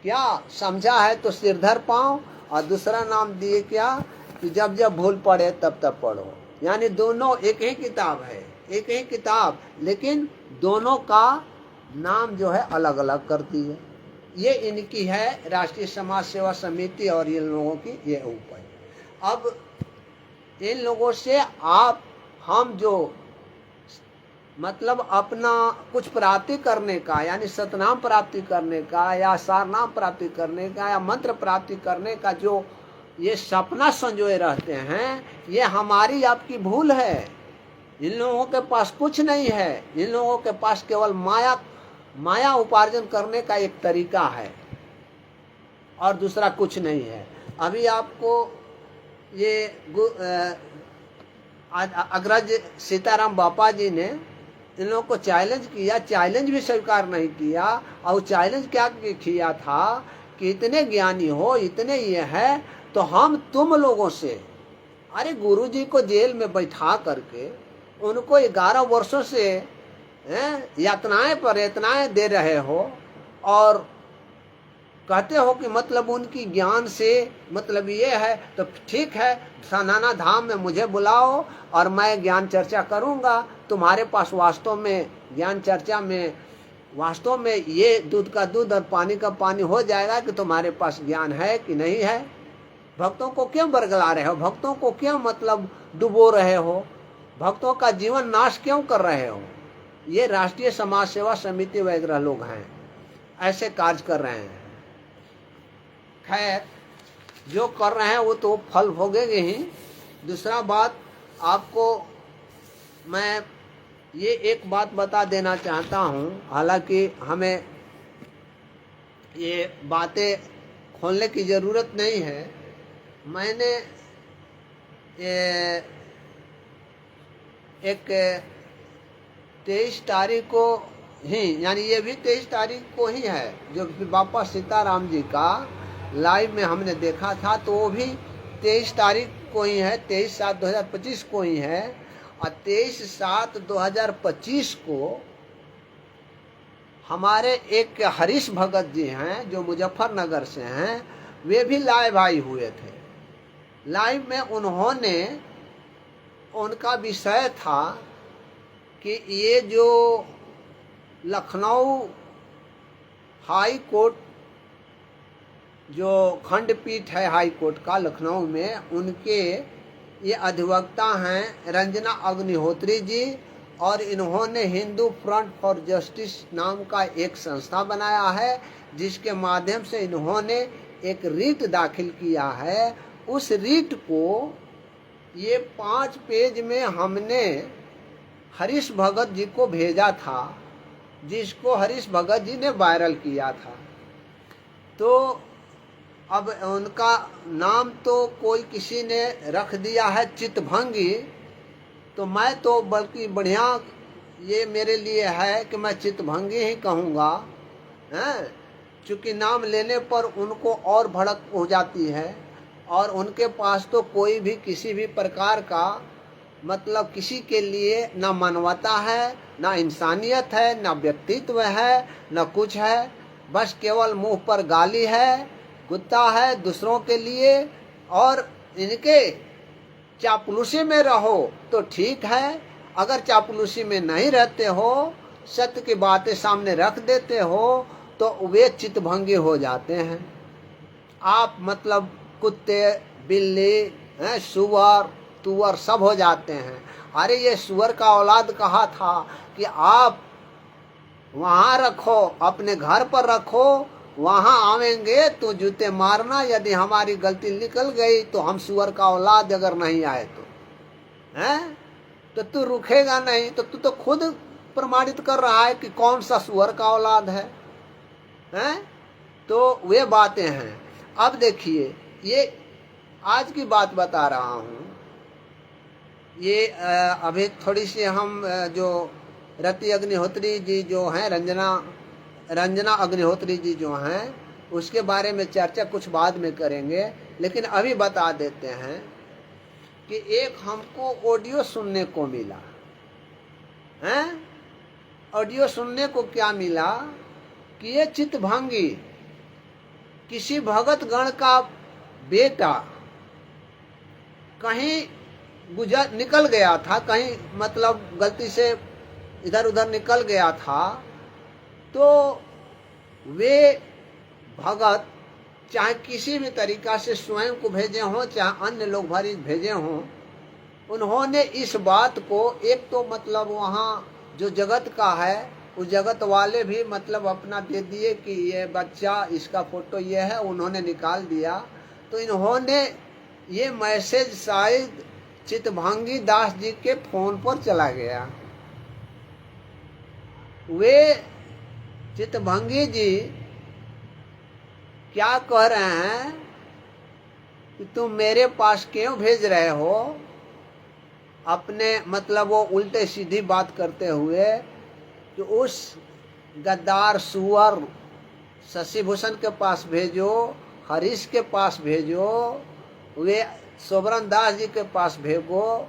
क्या, समझा है तो सिरधर पाँव, और दूसरा नाम दिए क्या कि जब जब भूल पड़े तब तब पढ़ो। यानी दोनों एक ही किताब है, एक ही किताब, लेकिन दोनों का नाम जो है अलग अलग करती है। ये इनकी है राष्ट्रीय समाज सेवा समिति और इन लोगों की ये ऊपर। अब इन लोगों से हम जो मतलब अपना कुछ प्राप्ति करने का, यानी सतनाम प्राप्ति करने का या सारनाम प्राप्ति करने का या मंत्र प्राप्ति करने का जो ये सपना संजोए रहते हैं, ये हमारी आपकी भूल है। इन लोगों के पास कुछ नहीं है, इन लोगों के पास केवल माया उपार्जन करने का एक तरीका है और दूसरा कुछ नहीं है। अभी आपको ये अग्रज सीताराम बापा जी ने इन लोगों को चैलेंज किया, चैलेंज भी स्वीकार नहीं किया। और चैलेंज क्या किया था कि इतने ज्ञानी हो, इतने ये है, तो हम तुम लोगों से, अरे गुरुजी को जेल में बैठा करके उनको 11 वर्षों से यातनाएं पर यातनाएं दे रहे हो, और कहते हो कि मतलब उनकी ज्ञान से मतलब ये है, तो ठीक है सनाना धाम में मुझे बुलाओ और मैं ज्ञान चर्चा करूंगा। तुम्हारे पास वास्तव में ज्ञान चर्चा में वास्तव में ये दूध का दूध और पानी का पानी हो जाएगा कि तुम्हारे पास ज्ञान है कि नहीं है। भक्तों को क्यों बरगला रहे हो, भक्तों को क्यों मतलब डुबो रहे हो, भक्तों का जीवन नाश क्यों कर रहे हो। ये राष्ट्रीय समाज सेवा समिति वगैरह लोग हैं, ऐसे कार्य कर रहे हैं। खैर जो कर रहे हैं वो तो फल भोगेंगे ही। दूसरा बात आपको मैं ये एक बात बता देना चाहता हूँ, हालांकि हमें ये बातें खोलने की ज़रूरत नहीं है। मैंने ये एक 23 तारीख को ही, यानी ये भी 23 तारीख को ही है, जो बापा सीताराम जी का लाइव में हमने देखा था, तो वो भी 23 तारीख को ही है, 23/7/2025 को ही है। और 23/7/2025 को हमारे एक हरीश भगत जी हैं जो मुजफ्फरनगर से हैं, वे भी लाइव आए हुए थे। लाइव में उन्होंने, उनका विषय था कि ये जो लखनऊ हाई कोर्ट जो खंडपीठ है हाई कोर्ट का लखनऊ में, उनके ये अधिवक्ता हैं रंजना अग्निहोत्री जी और इन्होंने हिंदू फ्रंट फॉर जस्टिस नाम का एक संस्था बनाया है, जिसके माध्यम से इन्होंने एक रीट दाखिल किया है। उस रीट को ये 5 पेज में हमने हरीश भगत जी को भेजा था, जिसको हरीश भगत जी ने वायरल किया था। तो अब उनका नाम तो कोई किसी ने रख दिया है चितभंगी, तो मैं तो बल्कि बढ़िया ये मेरे लिए है कि मैं चितभंगी ही कहूँगा, हैं, चूँकि नाम लेने पर उनको और भड़क हो जाती है, और उनके पास तो कोई भी किसी भी प्रकार का मतलब किसी के लिए ना मानवता है, ना इंसानियत है, ना व्यक्तित्व है, ना कुछ है। बस केवल मुंह पर गाली है, गुस्सा है दूसरों के लिए, और इनके चापलूसी में रहो तो ठीक है, अगर चापलूसी में नहीं रहते हो, सत्य की बातें सामने रख देते हो, तो वे चितभंगी हो जाते हैं। आप मतलब कुत्ते, बिल्ली, सुअर, तुअर सब हो जाते हैं। अरे ये सुअर का औलाद कहा था कि आप वहाँ रखो, अपने घर पर रखो, वहाँ आवेंगे तो जूते मारना, यदि हमारी गलती निकल गई तो हम सुअर का औलाद अगर नहीं आए तो, हैं, तो तू रुकेगा नहीं। तो तू तो खुद प्रमाणित कर रहा है कि कौन सा सुअर का औलाद है, हैं? तो वे बातें हैं। अब देखिए, ये आज की बात बता रहा हूँ। ये अभी थोड़ी सी हम जो रति अग्निहोत्री जी जो हैं, रंजना अग्निहोत्री जी जो हैं, उसके बारे में चर्चा कुछ बाद में करेंगे, लेकिन अभी बता देते हैं कि एक हमको ऑडियो सुनने को मिला है। ऑडियो सुनने को क्या मिला कि ये चितभंगी किसी भगत गण का बेटा कहीं निकल गया था, कहीं मतलब गलती से इधर उधर निकल गया था, तो वे भगत चाहे किसी भी तरीका से स्वयं को भेजे हों, चाहे अन्य लोग भरी भेजे हों, उन्होंने इस बात को एक तो मतलब वहाँ जो जगत का है, उस जगत वाले भी मतलब अपना दे दिए कि ये बच्चा, इसका फोटो ये है, उन्होंने निकाल दिया। तो इन्होंने ये मैसेज शायद चितभंगी दास जी के फोन पर चला गया। वे चितभंगी जी क्या कह रहे हैं कि तुम मेरे पास क्यों भेज रहे हो, अपने मतलब वो उल्टे सीधी बात करते हुए कि उस गद्दार सुअर शशि भूषण के पास भेजो, हरीश के पास भेजो, वे सोबरन दास जी के पास भेजो,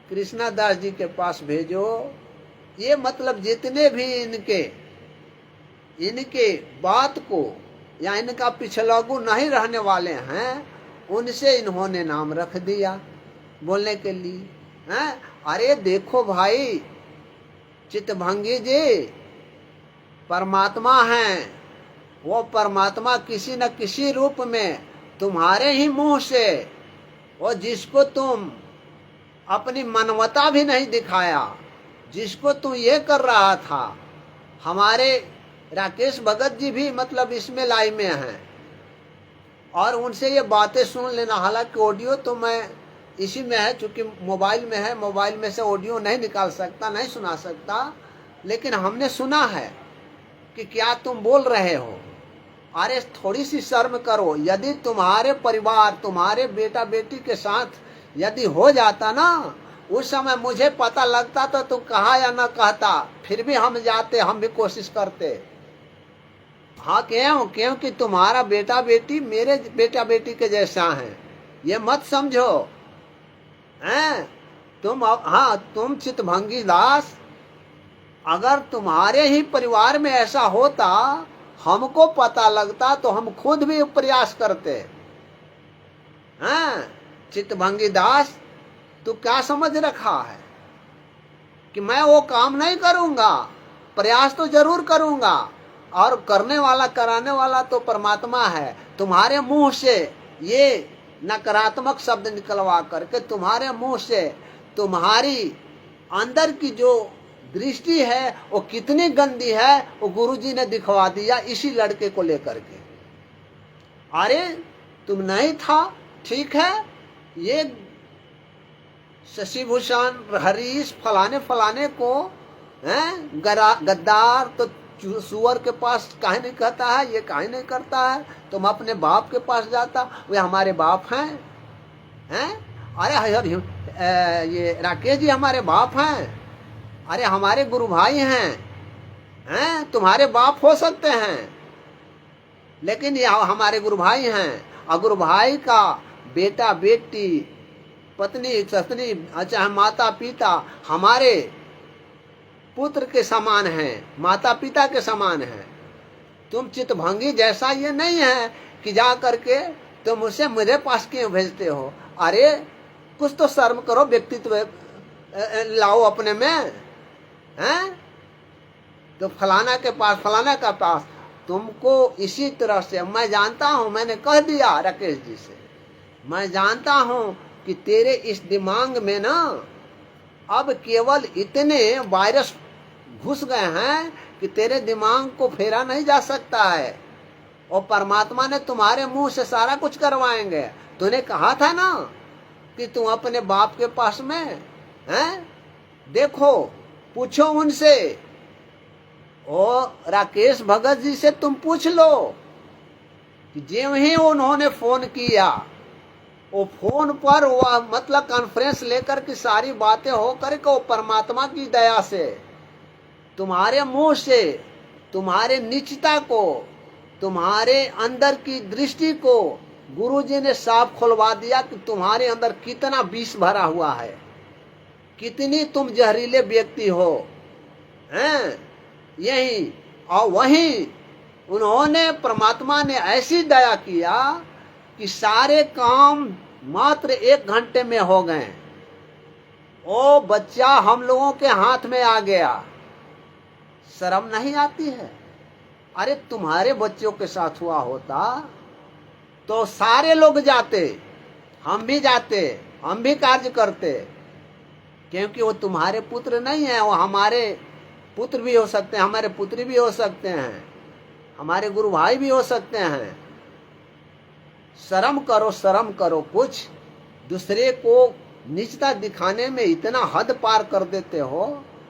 कृष्णा दास जी के पास भेजो। ये मतलब जितने भी इनके बात को या इनका पिछलगू नहीं रहने वाले हैं, उनसे इन्होंने नाम रख दिया बोलने के लिए, हैं। अरे देखो भाई, चितभंगी जी परमात्मा हैं, वो परमात्मा किसी न किसी रूप में तुम्हारे ही मुंह से, वो जिसको तुम अपनी मानवता भी नहीं दिखाया, जिसको तू ये कर रहा था, हमारे राकेश भगत जी भी मतलब इसमें लाई में हैं, और उनसे ये बातें सुन लेना। हालांकि ऑडियो तो मैं इसी में है, चूंकि मोबाइल में है, मोबाइल में से ऑडियो नहीं निकाल सकता, नहीं सुना सकता, लेकिन हमने सुना है कि क्या तुम बोल रहे हो। अरे थोड़ी सी शर्म करो। यदि तुम्हारे परिवार, तुम्हारे बेटा बेटी के साथ यदि हो जाता ना, उस समय मुझे पता लगता तो तुम कहा या ना कहता, फिर भी हम जाते, हम भी कोशिश करते। हाँ, क्योंकि तुम्हारा बेटा बेटी मेरे बेटा बेटी के जैसा है, ये मत समझो, हैं। तुम चितभंगी दास, अगर तुम्हारे ही परिवार में ऐसा होता, हमको पता लगता तो हम खुद भी प्रयास करते, हैं। चितभंगी दास, तू क्या समझ रखा है कि मैं वो काम नहीं करूंगा? प्रयास तो जरूर करूंगा, और करने वाला, कराने वाला तो परमात्मा है। तुम्हारे मुंह से ये नकारात्मक शब्द निकलवा करके, तुम्हारे मुंह से तुम्हारी अंदर की जो दृष्टि है वो कितनी गंदी है वो गुरुजी ने दिखवा दिया इसी लड़के को लेकर के। अरे तुम नहीं था, ठीक है, ये शशिभूषण हरीश फलाने फलाने को हैं गद्दार तो सुअर के पास काहे नहीं कहता है, ये काहे नहीं करता है, तुम अपने बाप के पास जाता, वे हमारे बाप हैं, हैं? अरे ये राकेश जी हमारे बाप हैं, अरे हमारे गुरु भाई हैं, तुम्हारे बाप हो सकते हैं लेकिन ये हमारे गुरु भाई हैं, और गुरु भाई का बेटा बेटी पत्नी सत्नी चाहे माता पिता हमारे पुत्र के समान हैं, माता पिता के समान हैं। तुम चितभंगी जैसा ये नहीं है कि जा करके तुम उसे मेरे पास क्यों भेजते हो। अरे कुछ तो शर्म करो, व्यक्तित्व लाओ अपने में, हैं? तो फलाना के पास फलाना का पास, तुमको इसी तरह से मैं जानता हूं, मैंने कह दिया राकेश जी से, मैं जानता हूं कि तेरे इस दिमाग में ना अब केवल इतने वायरस घुस गए हैं कि तेरे दिमाग को फेरा नहीं जा सकता है, और परमात्मा ने तुम्हारे मुंह से सारा कुछ करवाएंगे। तूने कहा था ना कि तुम अपने बाप के पास में हैं, देखो पूछो उनसे, और राकेश भगत जी से तुम पूछ लो कि जो ही उन्होंने फोन किया, वो फोन पर वह मतलब कॉन्फ्रेंस लेकर की सारी बातें हो करके वो परमात्मा की दया से तुम्हारे मुंह से तुम्हारे निचता को, तुम्हारे अंदर की दृष्टि को गुरुजी ने साफ खुलवा दिया कि तुम्हारे अंदर कितना विष भरा हुआ है, कितनी तुम जहरीले व्यक्ति हो, हैं? यही और वही उन्होंने परमात्मा ने ऐसी दया किया कि सारे काम मात्र 1 घंटे में हो गए। ओ बच्चा हम लोगों के हाथ में आ गया, शर्म नहीं आती है? अरे तुम्हारे बच्चों के साथ हुआ होता तो सारे लोग जाते, हम भी जाते, हम भी कार्य करते, क्योंकि वो तुम्हारे पुत्र नहीं है, वो हमारे पुत्र भी हो सकते हैं, हमारे पुत्री भी हो सकते हैं, हमारे गुरु भाई भी हो सकते हैं। शर्म करो, शर्म करो, कुछ दूसरे को नीचता दिखाने में इतना हद पार कर देते हो,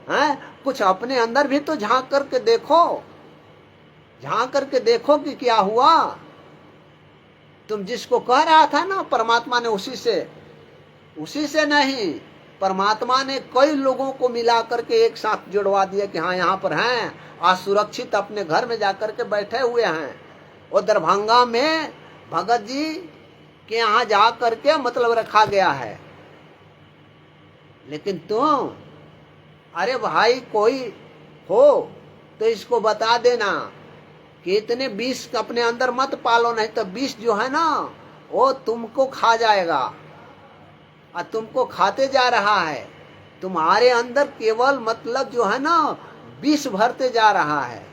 हैं? कुछ अपने अंदर भी तो झांक करके देखो, झांक करके देखो कि क्या हुआ। तुम जिसको कह रहा था ना परमात्मा ने उसी से नहीं, परमात्मा ने कई लोगों को मिला करके एक साथ जुड़वा दिया कि हाँ यहाँ पर हैं, आज सुरक्षित अपने घर में जाकर के बैठे हुए हैं। वो दरभंगा में भगत जी के यहाँ जा करके मतलब रखा गया है। लेकिन तुम, अरे भाई कोई हो तो इसको बता देना कि इतने विष अपने अंदर मत पालो, नहीं तो विष जो है ना वो तुमको खा जाएगा, और तुमको खाते जा रहा है। तुम्हारे अंदर केवल मतलब जो है ना विष भरते जा रहा है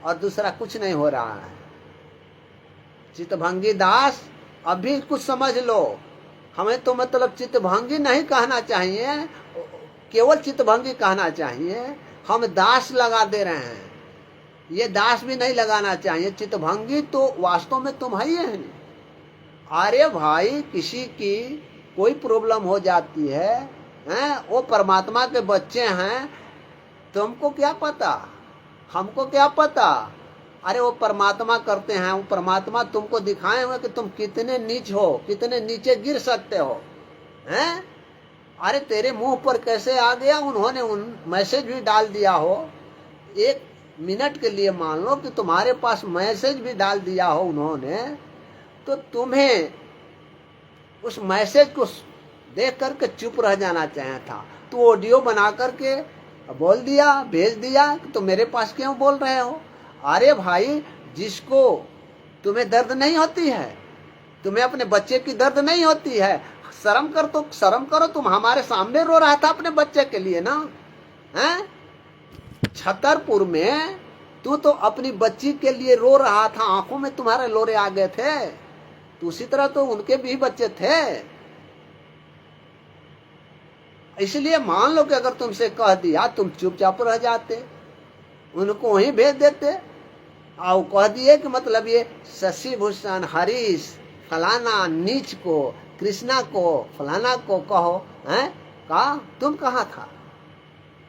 और दूसरा कुछ नहीं हो रहा है। चितभंगी दास अभी कुछ समझ लो, हमें तो मतलब चितभंगी नहीं कहना चाहिए, केवल चितभंगी कहना चाहिए। हम दास लगा दे रहे हैं, ये दास भी नहीं लगाना चाहिए। चितभंगी तो वास्तव में तुम ही है। अरे भाई किसी की कोई प्रॉब्लम हो जाती है, हैं? वो परमात्मा के बच्चे हैं, तुमको क्या पता, हमको क्या पता। अरे वो परमात्मा करते हैं, वो परमात्मा तुमको दिखाए हुए कि तुम कितने नीच हो, कितने नीचे गिर सकते हो, हैं? अरे तेरे मुंह पर कैसे आ गया, उन्होंने मैसेज भी डाल दिया हो, 1 मिनट के लिए मान लो कि तुम्हारे पास मैसेज भी डाल दिया हो उन्होंने, तो तुम्हें उस मैसेज को देख करके चुप रह जाना चाहिए था। तो ऑडियो बना करके बोल दिया, भेज दिया कि तुम मेरे पास क्यों बोल रहे हो। अरे भाई जिसको तुम्हें दर्द नहीं होती है, तुम्हें अपने बच्चे की दर्द नहीं होती है, शर्म कर तो शर्म करो। तुम हमारे सामने रो रहा था अपने बच्चे के लिए ना, हैं? छतरपुर में तू तो अपनी बच्ची के लिए रो रहा था, आंखों में तुम्हारे लोरे आ गए थे, तो उसी तरह तो उनके भी बच्चे थे। इसलिए मान लो कि अगर तुमसे कह दिया तुम चुपचाप रह जाते, उनको वहीं भेज देते और कह दिए कि मतलब ये शशि भूषण, हरीश, फलाना नीच को, कृष्णा को, फलाना को कहो, हैं कहा तुम कहाँ था,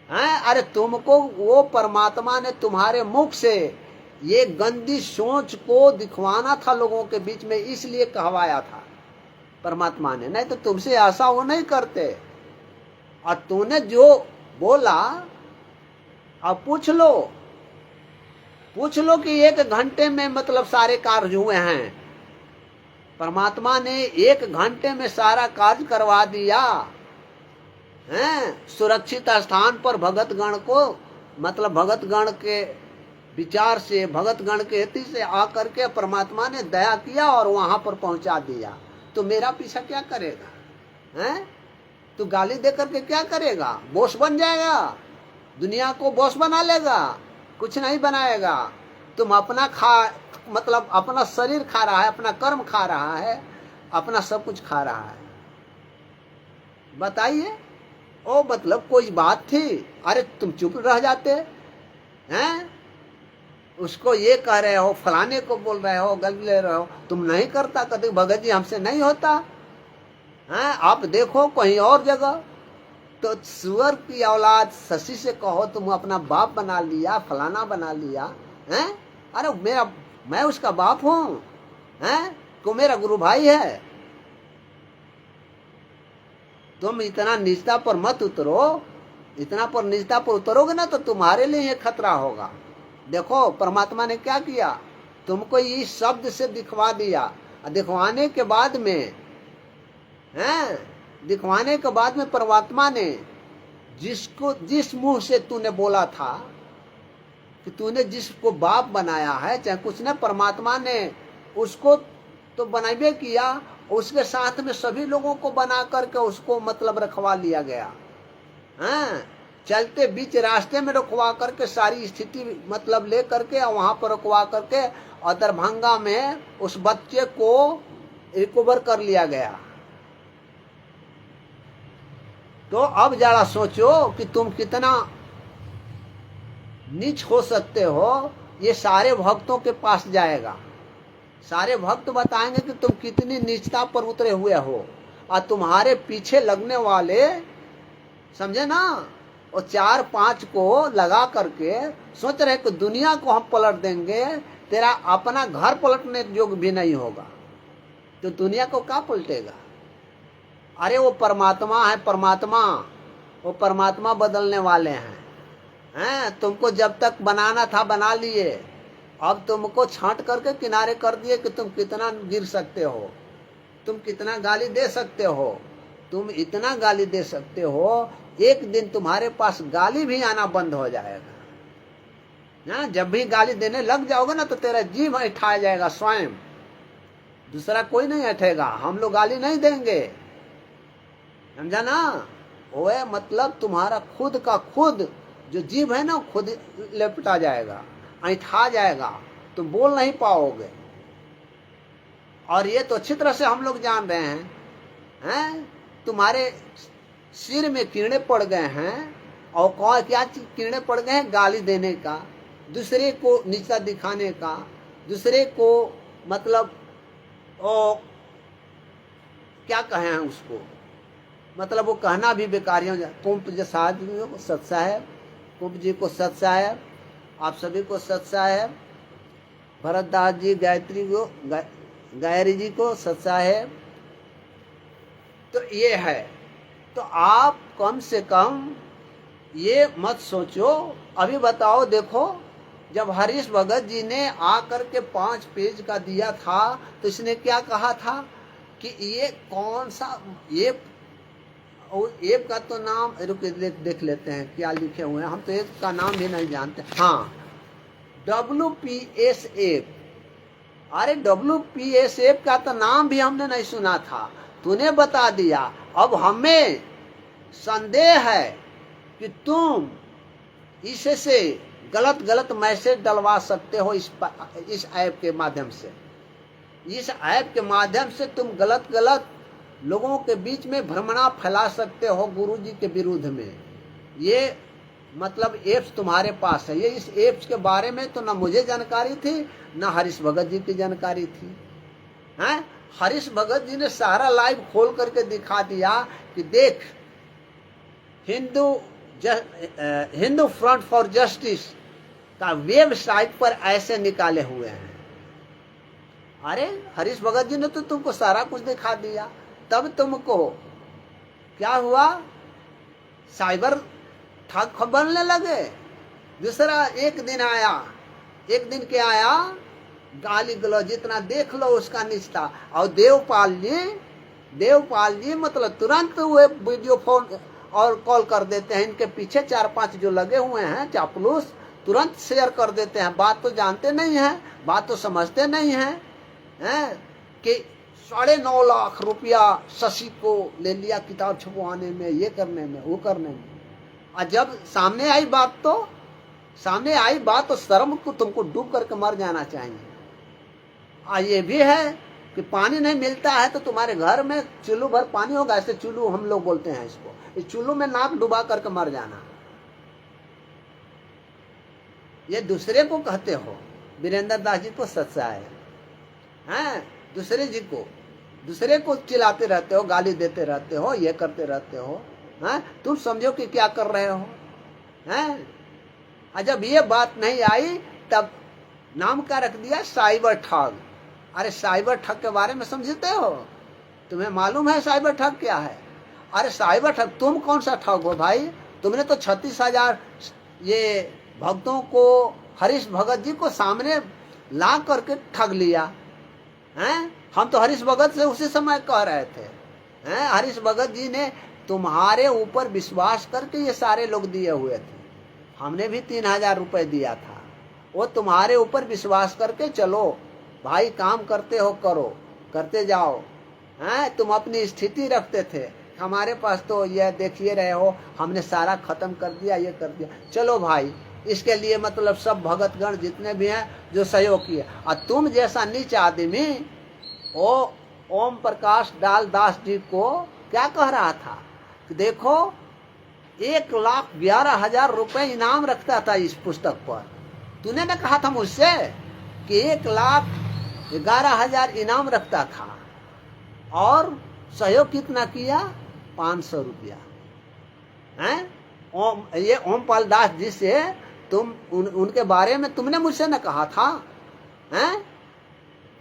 हैं? अरे तुमको वो परमात्मा ने तुम्हारे मुख से ये गंदी सोच को दिखवाना था लोगों के बीच में, इसलिए कहवाया था परमात्मा ने, नहीं तो तुमसे ऐसा वो नहीं करते। और तूने जो बोला अब पूछ लो कि 1 घंटे में मतलब सारे कार्य हुए हैं। परमात्मा ने 1 घंटे में सारा कार्य करवा दिया हैं। सुरक्षित स्थान पर भगतगण को मतलब भगतगण के विचार से, भगतगण के हित से आकर के परमात्मा ने दया किया और वहां पर पहुंचा दिया। तो मेरा पीछा क्या करेगा, हैं? तू गाली दे करके क्या करेगा? बॉस बन जाएगा, दुनिया को बॉस बना लेगा? कुछ नहीं बनाएगा। तुम अपना मतलब अपना शरीर खा रहा है, अपना कर्म खा रहा है, अपना सब कुछ खा रहा है। बताइए, ओ मतलब कोई बात थी? अरे तुम चुप रह जाते हैं। उसको ये कह रहे हो, फलाने को बोल रहे हो, गल ले रहे हो, तुम नहीं करता। कभी भगत जी हमसे नहीं होता हैं? आप देखो कहीं और जगह तो सुअर की औलाद शशि से कहो तुम अपना बाप बना लिया, फलाना बना लिया हैं? अरे मैं उसका बाप हूँ हैं? तो मेरा गुरु भाई है। तुम इतना निजता पर मत उतरो, इतना पर निजता पर उतरोगे ना तो तुम्हारे लिए ये खतरा होगा। देखो परमात्मा ने क्या किया, तुमको इस शब्द से दिखवा दिया। दिखवाने के बाद में हैं, दिखवाने के बाद में परमात्मा ने जिस मुंह से तूने बोला था कि तूने जिसको बाप बनाया है, चाहे कुछ ने, परमात्मा ने उसको तो बनाबे किया, उसके साथ में सभी लोगों को बना करके उसको मतलब रखवा लिया गया हैं। चलते बीच रास्ते में रुकवा करके सारी स्थिति मतलब ले करके और वहां पर रुकवा करके और दरभंगा में उस बच्चे को रिकवर कर लिया गया। तो अब जरा सोचो कि तुम कितना नीच हो सकते हो। ये सारे भक्तों के पास जाएगा, सारे भक्त बताएंगे कि तुम कितनी नीचता पर उतरे हुए हो। और तुम्हारे पीछे लगने वाले समझे ना, और 4-5 को लगा करके सोच रहे कि दुनिया को हम पलट देंगे, तेरा अपना घर पलटने योग्य भी नहीं होगा तो दुनिया को क्या पलटेगा? अरे वो परमात्मा है, परमात्मा, वो परमात्मा बदलने वाले हैं। तुमको जब तक बनाना था बना लिए, अब तुमको छांट करके किनारे कर दिए कि तुम कितना गिर सकते हो, तुम कितना गाली दे सकते हो, तुम इतना गाली दे सकते हो। एक दिन तुम्हारे पास गाली भी आना बंद हो जाएगा। जब भी गाली देने लग जाओगे ना तो तेरा जीभ उठाया जाएगा स्वयं, दूसरा कोई नहीं उठेगा। हम लोग गाली नहीं देंगे, समझा ना? वो मतलब तुम्हारा खुद का खुद जो जीभ है ना खुद लिपटा जाएगा, ऐठा जाएगा, तुम बोल नहीं पाओगे। और ये तो अच्छी तरह से हम लोग जान रहे हैं, तुम्हारे सिर में कीड़े पड़ गए हैं। और कौन क्या कीड़े पड़ गए हैं? गाली देने का, दूसरे को नीचा दिखाने का, दूसरे को मतलब ओ क्या कहे हैं उसको, मतलब वो कहना भी बेकारी हो जाए। कुंभ जी को सत साहेब, कुंभ जी को सत साहेब, आप सभी को सत साहेब, भरतदास जी गायत्री को गायत्री जी को सत साहेब। तो ये है, तो आप कम से कम ये मत सोचो। अभी बताओ, देखो जब हरीश भगत जी ने आकर के 5 पेज का दिया था तो इसने क्या कहा था कि ये कौन सा ऐप का तो नाम देख लेते हैं क्या लिखे हुए हैं, हम तो ऐप का नाम भी नहीं जानते। हाँ, WPS ऐप। अरे WPS ऐप का तो नाम भी हमने नहीं सुना था, तूने बता दिया। अब हमें संदेह है कि तुम इससे गलत मैसेज डलवा सकते हो इस ऐप के माध्यम से। इस ऐप के माध्यम से तुम गलत लोगों के बीच में भ्रमणा फैला सकते हो गुरु जी के विरुद्ध में। ये मतलब एप्स तुम्हारे पास है। ये इस एप्स के बारे में तो ना मुझे जानकारी थी, ना हरीश भगत जी की जानकारी थी। हैं? हरीश भगत जी ने सारा लाइव खोल करके दिखा दिया कि देख, हिंदू फ्रंट फॉर जस्टिस का वेबसाइट पर ऐसे निकाले हुए हैं। अरे हरीश भगत जी ने तो तुमको सारा कुछ दिखा दिया, तब तुमको क्या हुआ? साइबर ठग बनने लगे। दूसरा एक दिन आया, एक दिन क्या आया? गाली गलौज जितना देख लो उसका निष्ठा। और देवपाल जी मतलब तुरंत वो वीडियो फोन और कॉल कर देते हैं। इनके पीछे 4-5 जो लगे हुए हैं चापलूस, तुरंत शेयर कर देते हैं। बात तो जानते नहीं हैं, बात तो समझते नहीं हैं, कि 9.5 लाख रुपया शशि को ले लिया किताब छपवाने में, ये करने में, वो करने में। और जब सामने आई बात तो शर्म को तुमको डूब करके मर जाना चाहिए। और ये भी है कि पानी नहीं मिलता है तो तुम्हारे घर में चुल्लू भर पानी होगा, ऐसे चुल्लू हम लोग बोलते हैं इसको, इस चुल्लू में नाक डुबा करके मर जाना। ये दूसरे को कहते हो। वीरेंद्र दास जी को सच्चा है, दूसरे को चिल्लाते रहते हो, गाली देते रहते हो, ये करते रहते हो। तुम समझो कि क्या कर रहे हो। जब ये बात नहीं आई तब नाम क्या रख दिया? साइबर ठग। अरे साइबर ठग के बारे में समझते हो? तुम्हें मालूम है साइबर ठग क्या है? अरे साइबर ठग तुम कौन सा ठग हो भाई? तुमने तो 36,000 ये भक्तों को हरीश भगत जी को सामने ला करके ठग लिया। हम तो हरीश भगत से उसी समय कह रहे थे, हरीश भगत जी ने तुम्हारे ऊपर विश्वास करके ये सारे लोग दिए हुए थे। हमने भी 3,000 रुपए दिया था। वो तुम्हारे ऊपर विश्वास करके, चलो भाई काम करते हो करो, करते जाओ। तुम अपनी स्थिति रखते थे, हमारे पास तो ये देखिए रहे हो, हमने सारा खत्म कर दिया, ये कर दिया। चलो भाई, इसके लिए मतलब सब भगतगण जितने भी हैं जो सहयोग किए। और तुम जैसा नीच आदमी ओ ओम प्रकाश डाल दास जी को क्या कह रहा था कि देखो 1,11,000 रुपए इनाम रखता था इस पुस्तक पर। तूने ना कहा था मुझसे कि 1,11,000 इनाम रखता था, और सहयोग कितना किया? 500 रुपया। ये ओमपाल दास जी से तुम उनके बारे में तुमने मुझसे न कहा था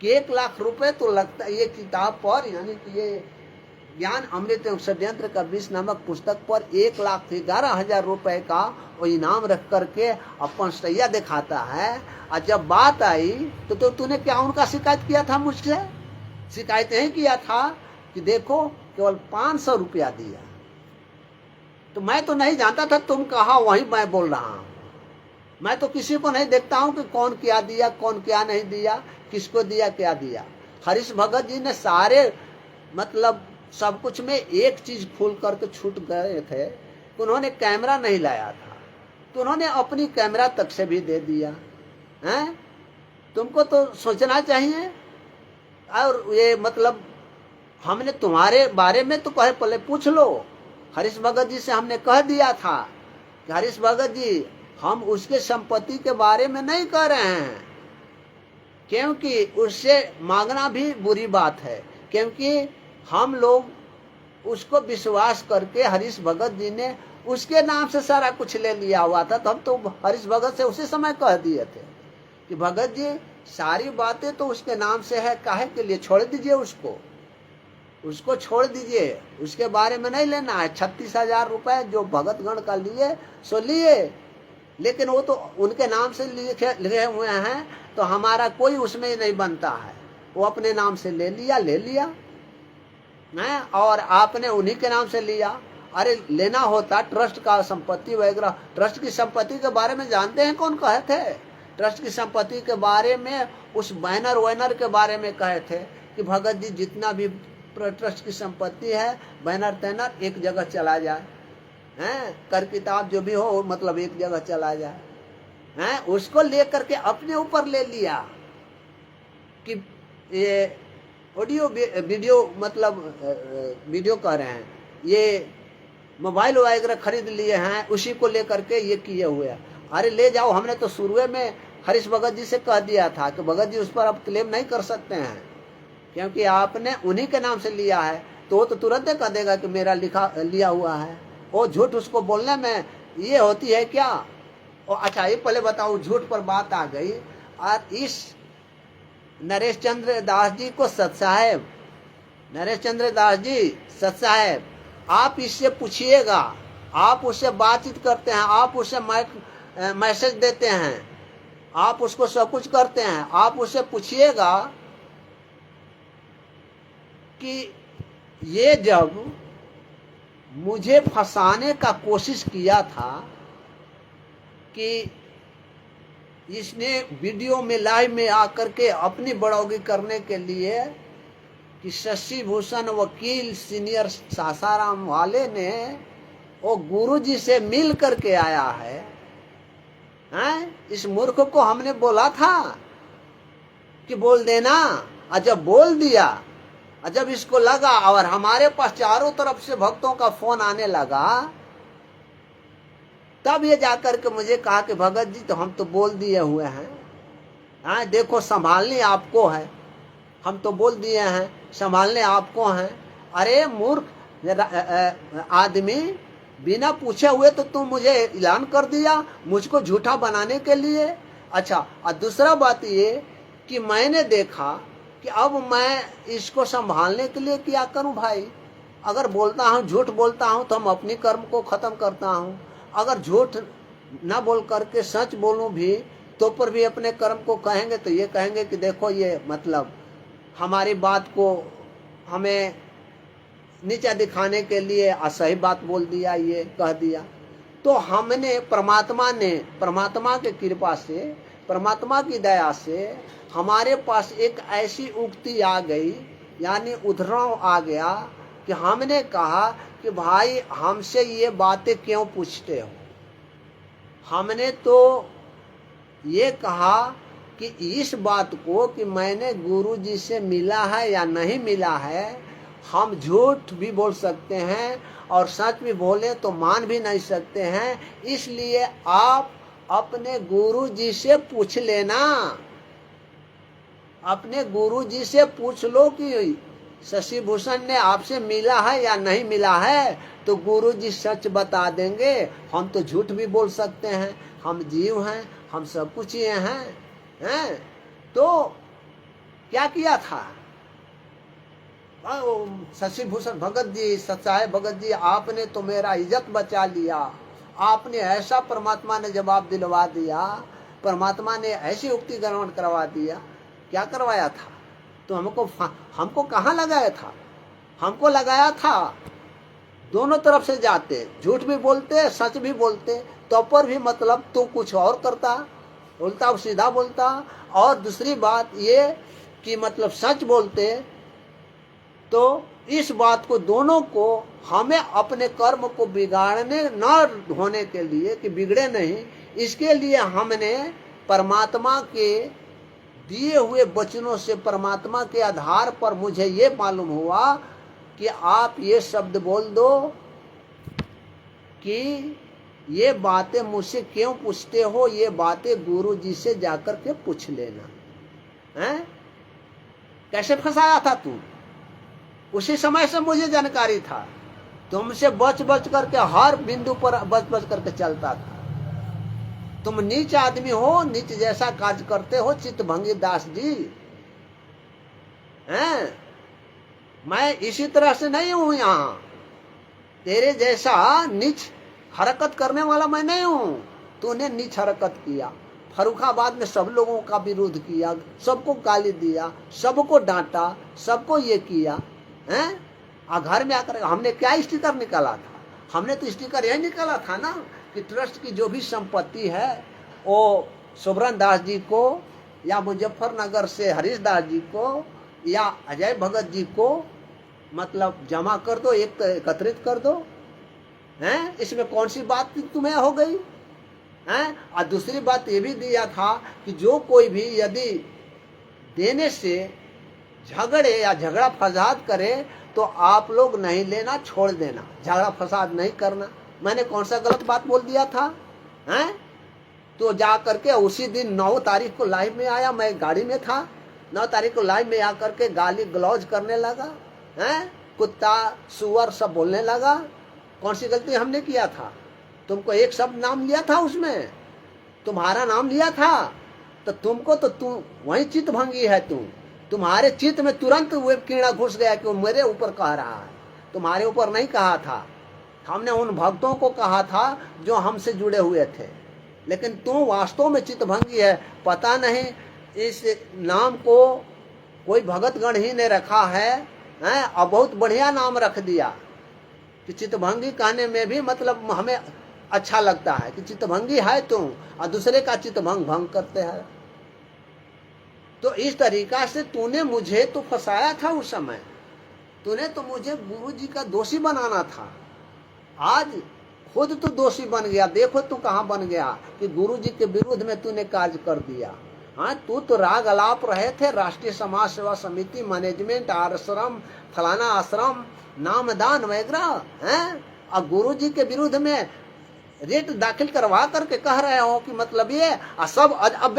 कि 1 लाख रुपए तो लगता है ये किताब पर, यानी कि ये ज्ञान अमृत एवं षड्यंत्र का विष नामक पुस्तक पर 1,11,000 रुपए का वो इनाम रख करके अपन सैया दिखाता है। और जब बात आई तो तूने क्या उनका शिकायत किया था मुझसे? शिकायत नहीं किया था कि देखो केवल 500 रुपया दिया। तो मैं तो नहीं जानता था, तुम कहा वही मैं बोल रहा हूँ। मैं तो किसी को नहीं देखता हूँ कि कौन क्या दिया, कौन क्या नहीं दिया, किसको दिया, क्या दिया। हरीश भगत जी ने सारे मतलब सब कुछ में एक चीज खोल करके छूट गए थे, उन्होंने कैमरा नहीं लाया था, तो उन्होंने अपनी कैमरा तक से भी दे दिया। तुमको तो सोचना चाहिए। और ये मतलब हमने तुम्हारे बारे में तो कहे पहले पूछ लो। हरीश भगत जी से हमने कह दिया था कि हरीश भगत जी हम उसके संपत्ति के बारे में नहीं कह रहे हैं, क्योंकि उससे मांगना भी बुरी बात है। क्योंकि हम लोग उसको विश्वास करके हरीश भगत जी ने उसके नाम से सारा कुछ ले लिया हुआ था। तो हम तो हरीश भगत से उसी समय कह दिए थे कि भगत जी सारी बातें तो उसके नाम से है, काहे के लिए? छोड़ दीजिए उसको छोड़ दीजिए, उसके बारे में नहीं लेना है। 36,000 रुपए जो भगतगण का लिए सो लिए, लेकिन वो तो उनके नाम से लिखे हुए हैं, तो हमारा कोई उसमें नहीं बनता है। वो अपने नाम से ले लिया और आपने उन्हीं के नाम से लिया। अरे लेना होता ट्रस्ट का संपत्ति वगैरह। ट्रस्ट की संपत्ति के बारे में जानते हैं कौन कहे थे? ट्रस्ट की संपत्ति के बारे में उस बैनर के बारे में कहे थे कि भगत जी जितना भी ट्रस्ट की संपत्ति है, बैनर तैनर एक जगह चला जाए, कर किताब जो भी हो मतलब एक जगह चला जाए। उसको लेकर के अपने ऊपर ले लिया कि ये ऑडियो वीडियो मतलब वीडियो कह रहे हैं, ये मोबाइल वगैरह खरीद लिए हैं, उसी को लेकर के ये किए हुए हैं। अरे ले जाओ, हमने तो शुरू में हरीश भगत जी से कह दिया था कि भगत जी उस पर आप क्लेम नहीं कर सकते हैं, क्योंकि आपने उन्हीं के नाम से लिया है। तो वो तो तुरंत कह देगा कि मेरा लिया हुआ है। वो झूठ उसको बोलने में ये होती है क्या? और अच्छा, ये पहले बताओ, झूठ पर बात आ गई, और इस नरेश चंद्र दास जी को सत साहेब, नरेश चंद्र दास जी सत साहेब, आप इससे पूछिएगा, आप उससे बातचीत करते हैं, आप उससे मैसेज देते हैं, आप उसको सब कुछ करते हैं, आप उससे पूछिएगा कि ये जब मुझे फंसाने का कोशिश किया था कि इसने वीडियो में लाइव में आकर के अपनी बड़ौगी करने के लिए कि शशि भूषण वकील सीनियर सासाराम वाले ने वो गुरुजी से मिल करके आया है, हैं? इस मूर्ख को हमने बोला था कि बोल देना, और जब बोल दिया, और जब इसको लगा, और हमारे पास चारों तरफ से भक्तों का फोन आने लगा, तब ये जाकर के मुझे कहा कि भगत जी तो हम तो बोल दिए हुए हैं, हाँ देखो संभालने आपको है, हम तो बोल दिए हैं, संभालने आपको हैं। अरे मूर्ख आदमी, बिना पूछे हुए तो तुम मुझे ऐलान कर दिया मुझको झूठा बनाने के लिए। अच्छा, और दूसरा बात ये कि मैंने देखा कि अब मैं इसको संभालने के लिए क्या करूं भाई? अगर बोलता हूं, झूठ बोलता हूं, तो हम अपनी कर्म को खत्म करता हूं। अगर झूठ ना बोल करके सच बोलूं भी, तो पर भी अपने कर्म को कहेंगे तो ये कहेंगे कि देखो ये मतलब हमारी बात को हमें नीचा दिखाने के लिए असही बात बोल दिया, ये कह दिया। तो हमने परमात्मा के कृपा से, परमात्मा की दया से हमारे पास एक ऐसी उक्ति आ गई, यानी उदाहरण आ गया कि हमने कहा कि भाई हमसे ये बातें क्यों पूछते हो? हमने तो ये कहा कि इस बात को कि मैंने गुरु जी से मिला है या नहीं मिला है, हम झूठ भी बोल सकते हैं और सच भी बोले तो मान भी नहीं सकते हैं। इसलिए आप अपने गुरु जी से पूछ लेना, अपने गुरु जी से पूछ लो कि शशि भूषण ने आपसे मिला है या नहीं मिला है, तो गुरु जी सच बता देंगे। हम तो झूठ भी बोल सकते हैं, हम जीव हैं, हम सब कुछ ये हैं। तो क्या किया था शशि भूषण भगत जी, सच्चाई भगत जी, आपने तो मेरा इज्जत बचा लिया, आपने ऐसा परमात्मा ने जवाब दिलवा दिया, परमात्मा ने ऐसी उक्ति ग्रहण करवा दिया। क्या करवाया था? तो हमको कहाँ लगाया था? हमको लगाया था दोनों तरफ से जाते, झूठ भी बोलते सच भी बोलते, तो पर भी मतलब तू कुछ और करता, उल्टा सीधा बोलता। और दूसरी बात ये कि मतलब सच बोलते, तो इस बात को दोनों को हमें अपने कर्म को बिगाड़ने न होने के लिए, कि बिगड़े नहीं, इसके लिए हमने परमात्मा के दिए हुए वचनों से, परमात्मा के आधार पर मुझे ये मालूम हुआ कि आप ये शब्द बोल दो कि ये बातें मुझसे क्यों पूछते हो, ये बातें गुरु जी से जाकर के पूछ लेना। हैं? कैसे फंसाया था तू? उसी समय से मुझे जानकारी था, तुमसे बच बच करके हर बिंदु पर बच करके चलता था। तुम नीच आदमी हो, नीच जैसा काज करते हो चित्तभंगी दास जी, हैं? मैं इसी तरह से नहीं हूं यहाँ, तेरे जैसा नीच हरकत करने वाला मैं नहीं हूं। तूने नीच हरकत किया, फर्रुखाबाद में सब लोगों का विरोध किया, सबको गाली दिया, सबको डांटा, सबको ये किया, हैं? और घर में आकर हमने क्या स्टिकर निकाला था? हमने तो स्टिकर यही निकाला था ना कि ट्रस्ट की जो भी संपत्ति है वो सुब्रन दास जी को, या मुजफ्फरनगर से हरीश दास जी को, या अजय भगत जी को मतलब जमा कर दो, एकत्रित कर दो, हैं? इसमें कौन सी बात तुम्हें हो गई, हैं? और दूसरी बात ये भी दिया था कि जो कोई भी यदि देने से झगड़े या झगड़ा फसाद करे तो आप लोग नहीं लेना, छोड़ देना, झगड़ा फसाद नहीं करना। मैंने कौन सा गलत बात बोल दिया था? हैं? तो जा करके उसी दिन 9 तारीख को लाइव में आया, मैं गाड़ी में था, 9 तारीख को लाइव में आकर के गाली गलौज करने लगा, हैं? कुत्ता सुअर सब बोलने लगा। कौन सी गलती हमने किया था? तुमको एक शब्द नाम लिया था, उसमें तुम्हारा नाम लिया था, तो तुमको तो तुम वही चित्त भंगी है। तुम्हारे चित्त में तुरंत वो कीड़ा घुस गया कि वो मेरे ऊपर कह रहा है, तुम्हारे ऊपर नहीं कहा था। हमने उन भक्तों को कहा था जो हमसे जुड़े हुए थे, लेकिन तुम वास्तव में चित्त भंगी है। पता नहीं इस नाम को कोई भगतगण ही ने रखा है, हैं? और बहुत बढ़िया नाम रख दिया कि चित्तभंगी कहने में भी मतलब हमें अच्छा लगता है कि चित्तभंगी है तुम, और दूसरे का चित्तभंग भंग करते हैं। तो इस तरीका से तूने मुझे तो फंसाया था उस समय, तूने तो मुझे गुरु जी का दोषी बनाना था। आज खुद तू दोषी बन गया, देखो तू कहाँ बन गया कि गुरु जी के विरुद्ध में तूने कार्य कर दिया। हाँ, तू तो राग अलाप रहे थे, राष्ट्रीय समाज सेवा समिति, मैनेजमेंट, आश्रम, फलाना आश्रम, नामदान वगैरह हैं, और गुरु जी के विरुद्ध में रेट दाखिल करवा करके कह रहे हो कि मतलब ये सब। अब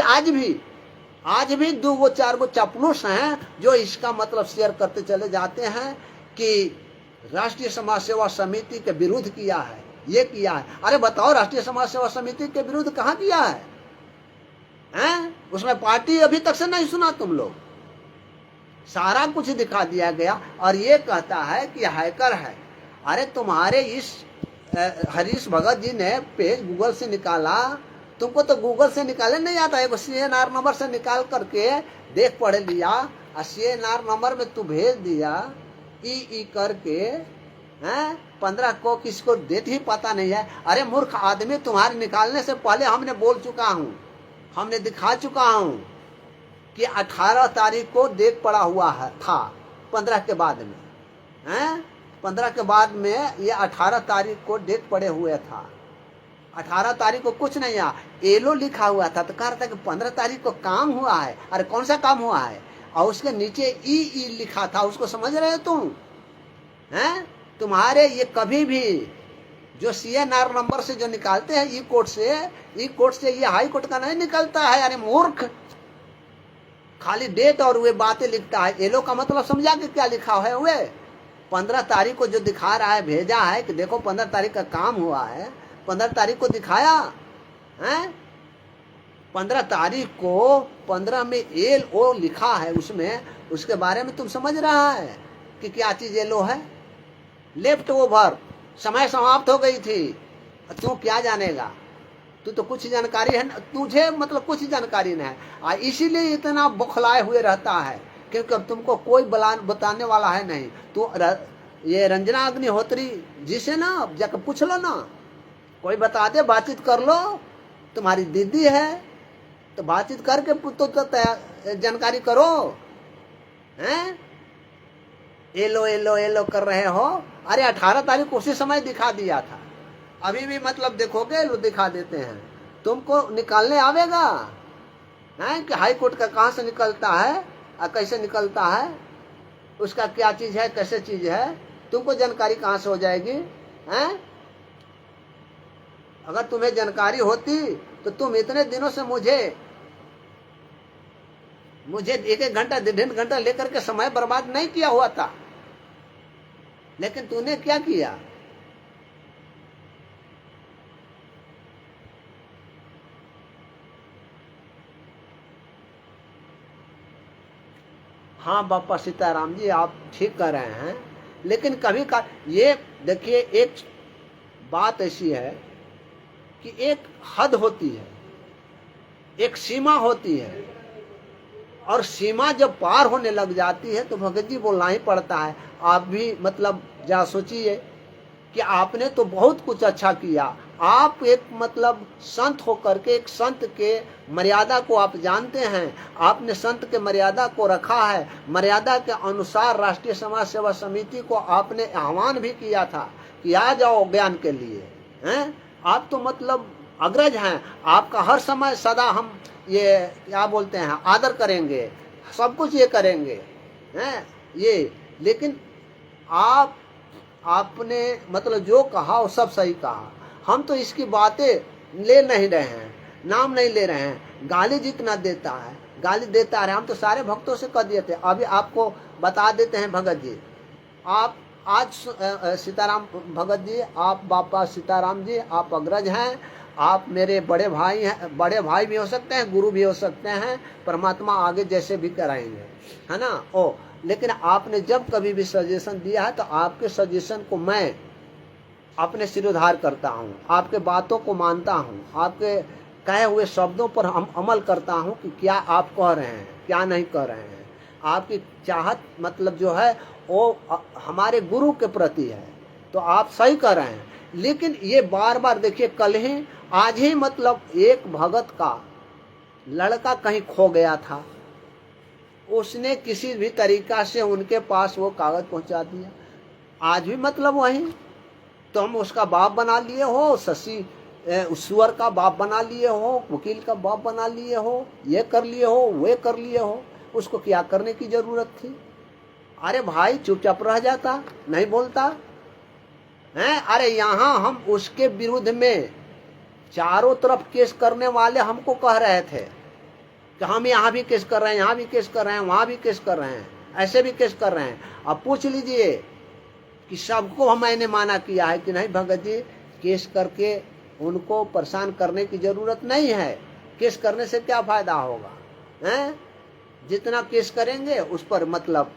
आज भी 2-4 गो चापलूस हैं जो इसका मतलब शेयर करते चले जाते हैं कि राष्ट्रीय समाज सेवा समिति के विरुद्ध किया है, ये किया है। अरे बताओ, राष्ट्रीय समाज सेवा समिति के विरुद्ध कहाँ किया है? हैं? उसमें पार्टी अभी तक से नहीं सुना तुम लोग, सारा कुछ दिखा दिया गया। और ये कहता है कि हैकर है। अरे तुम्हारे इस हरीश भगत जी ने पेज गूगल से निकाला, तुमको तो गूगल से निकाले नहीं आता, एक CNR नंबर से निकाल करके देख पढ़ लिया, और CNR नंबर में तू भेज दिया ई करके, हैं? 15 को किसको डेट ही पता नहीं है। अरे मूर्ख आदमी, तुम्हारे निकालने से पहले हमने बोल चुका हूँ, हमने दिखा चुका हूँ कि 18 तारीख को डेट पड़ा हुआ है था, 15 के बाद में, हैं? 15 के बाद में ये 18 तारीख को डेट पड़े हुए था। 18 तारीख को कुछ नहीं आया, एलो लिखा हुआ था, तो कह रहा था कि 15 तारीख को काम हुआ है। अरे कौन सा काम हुआ है? और उसके नीचे ई लिखा था, उसको समझ रहे हो तुम? हैं? तुम्हारे ये कभी भी जो CNR नंबर से जो निकालते हैं ई कोर्ट से ये हाई कोर्ट का नहीं निकलता है। अरे मूर्ख, खाली डेट और वे बातें लिखता है। एलो का मतलब समझा कि क्या लिखा है? वे 15 तारीख को जो दिखा रहा है, भेजा है कि देखो 15 तारीख का काम हुआ है, 15 तारीख को दिखाया है। 15 तारीख को 15 में LO लिखा है, उसमें उसके बारे में तुम समझ रहा है कि क्या चीज LO है? लेफ्ट ओवर, समय समाप्त हो गई थी। तू क्या जानेगा? तू तो कुछ जानकारी है, तुझे मतलब कुछ जानकारी नहीं है, इसीलिए इतना बौखलाए हुए रहता है, क्योंकि अब तुमको कोई बताने वाला है नहीं। तू ये रंजना अग्निहोत्री जिसे ना जाकर पूछ लो ना, कोई बता दे, बातचीत कर लो। तुम्हारी दीदी है तो बातचीत करके तो जानकारी करो, हैं? एलो कर रहे हो। अरे 18 तारीख उसी समय दिखा दिया था, अभी भी मतलब देखोगे दिखा देते हैं। तुमको निकालने आवेगा हैं कि हाई कोर्ट का कहाँ से निकलता है और कैसे निकलता है, उसका क्या चीज है, कैसे चीज है, तुमको जानकारी कहाँ से हो जाएगी? हैं? अगर तुम्हें जानकारी होती तो तुम इतने दिनों से मुझे 1-1 घंटा 1.5 घंटा लेकर के समय बर्बाद नहीं किया हुआ था। लेकिन तूने क्या किया? हाँ बापा सीताराम जी, आप ठीक कह रहे हैं, लेकिन कभी का ये देखिए, एक बात ऐसी है कि एक हद होती है, एक सीमा होती है, और सीमा जब पार होने लग जाती है तो भगत जी बोलना ही पड़ता है। आप भी मतलब जा सोचिए कि आपने तो बहुत कुछ अच्छा किया। आप एक मतलब संत होकर के, एक संत के मर्यादा को आप जानते हैं, आपने संत के मर्यादा को रखा है। मर्यादा के अनुसार राष्ट्रीय समाज सेवा समिति को आपने आह्वान भी किया था कि आ जाओ ज्ञान के लिए, हैं? आप तो मतलब अग्रज हैं, आपका हर समय सदा हम ये क्या बोलते हैं आदर करेंगे, सब कुछ ये करेंगे, हैं ये। लेकिन आपने मतलब जो कहा वो सब सही कहा, हम तो इसकी बातें ले नहीं रहे हैं, नाम नहीं ले रहे हैं। गाली जितना देता है गाली देता रहे, हम तो सारे भक्तों से कह दिए थे। अभी आपको बता देते हैं भगत जी, आप आज सीताराम भगत जी, आप बापा सीताराम जी, आप अग्रज हैं, आप मेरे बड़े भाई हैं, बड़े भाई भी हो सकते हैं, गुरु भी हो सकते हैं, परमात्मा आगे जैसे भी कराएंगे, है ना। ओ लेकिन आपने जब कभी भी सजेशन दिया है तो आपके सजेशन को मैं अपने सिरोधार करता हूँ, आपके बातों को मानता हूँ, आपके कहे हुए शब्दों पर हम अमल करता हूँ कि क्या आप कह रहे हैं क्या नहीं कह रहे हैं। आपकी चाहत मतलब जो है वो हमारे गुरु के प्रति है, तो आप सही कह रहे हैं। लेकिन ये बार बार देखिए, कल ही आज ही मतलब एक भगत का लड़का कहीं खो गया था, उसने किसी भी तरीका से उनके पास वो कागज पहुंचा दिया। आज भी मतलब वही, तो हम उसका बाप बना लिए हो, शशि सुअर का बाप बना लिए हो, वकील का बाप बना लिए हो, ये कर लिए हो, वे कर लिए हो, उसको क्या करने की जरूरत थी। अरे भाई चुपचाप रह जाता, नहीं बोलता हैं। अरे यहाँ हम उसके विरुद्ध में चारों तरफ केस करने वाले हमको कह रहे थे कि हम यहाँ भी केस कर रहे हैं, यहाँ भी केस कर रहे हैं, वहाँ भी केस कर रहे हैं, ऐसे भी केस कर रहे हैं। अब पूछ लीजिए कि सबको मैंने माना किया है कि नहीं भगत जी, केस करके उनको परेशान करने की जरूरत नहीं है। केस करने से क्या फायदा होगा, हैं? जितना केस करेंगे उस पर मतलब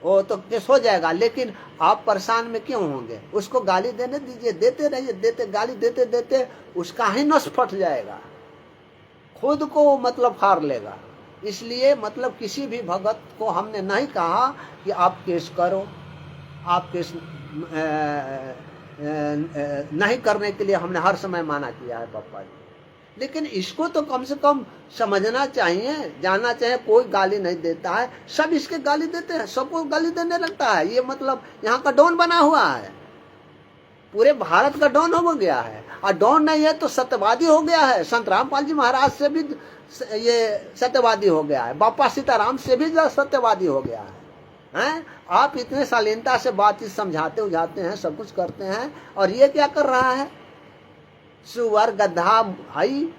वो तो केस हो जाएगा, लेकिन आप परेशान में क्यों होंगे। उसको गाली देने दीजिए, देते रहिए, देते गाली देते देते उसका ही नस फट जाएगा, खुद को मतलब फाड़ लेगा। इसलिए मतलब किसी भी भगत को हमने नहीं कहा कि आप केस करो, आप केस नहीं करने के लिए हमने हर समय माना किया है पापा जी। लेकिन इसको तो कम से कम समझना चाहिए, जानना चाहिए। कोई गाली नहीं देता है, सब इसके गाली देते हैं, सबको गाली देने लगता है। ये मतलब यहाँ का डॉन बना हुआ है, पूरे भारत का डॉन हो गया है। और डॉन नहीं है तो सत्यवादी हो गया है। संत रामपाल जी महाराज से भी ये सत्यवादी हो गया है, बापा सीताराम से भी सत्यवादी हो गया है। हैं? आप इतने शालीनता से बातचीत समझाते उझाते हैं, सब कुछ करते हैं, और ये क्या कर रहा है, सुअर गधा भाई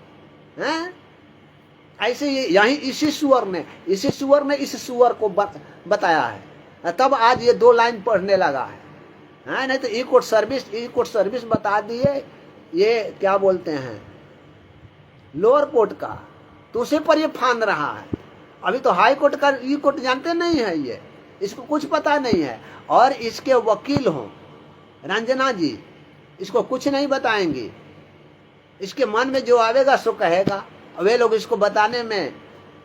हैं। ऐसे यही इसी सुअर ने इस सुअर को बताया है, तब आज ये 2 लाइन पढ़ने लगा है। नहीं तो ई कोर्ट सर्विस बता दिए, ये क्या बोलते हैं लोअर कोर्ट का, तो उसी पर ये फान रहा है। अभी तो हाई कोर्ट का ई कोर्ट जानते नहीं है, ये इसको कुछ पता नहीं है। और इसके वकील हो रंजना जी, इसको कुछ नहीं बताएंगी, इसके मन में जो आवेगा सो कहेगा। वे लोग इसको बताने में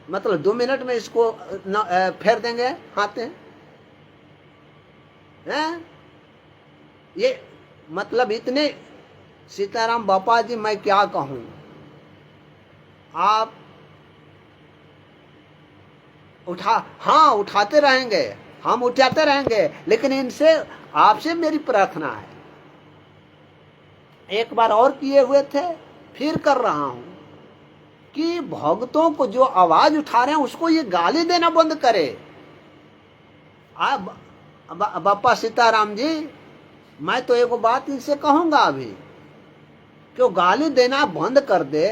मतलब 2 मिनट में इसको फेर देंगे हाथ हैं। ये मतलब इतने सीताराम बापा जी, मैं क्या कहूँ, आप उठाते रहेंगे, हम उठाते रहेंगे, लेकिन इनसे आपसे मेरी प्रार्थना है, एक बार और किए हुए थे, फिर कर रहा हूं कि भक्तों को जो आवाज उठा रहे हैं उसको ये गाली देना बंद करे। आप बापा सीताराम जी, मैं तो एक बात इनसे कहूंगा अभी कि वो गाली देना बंद कर दे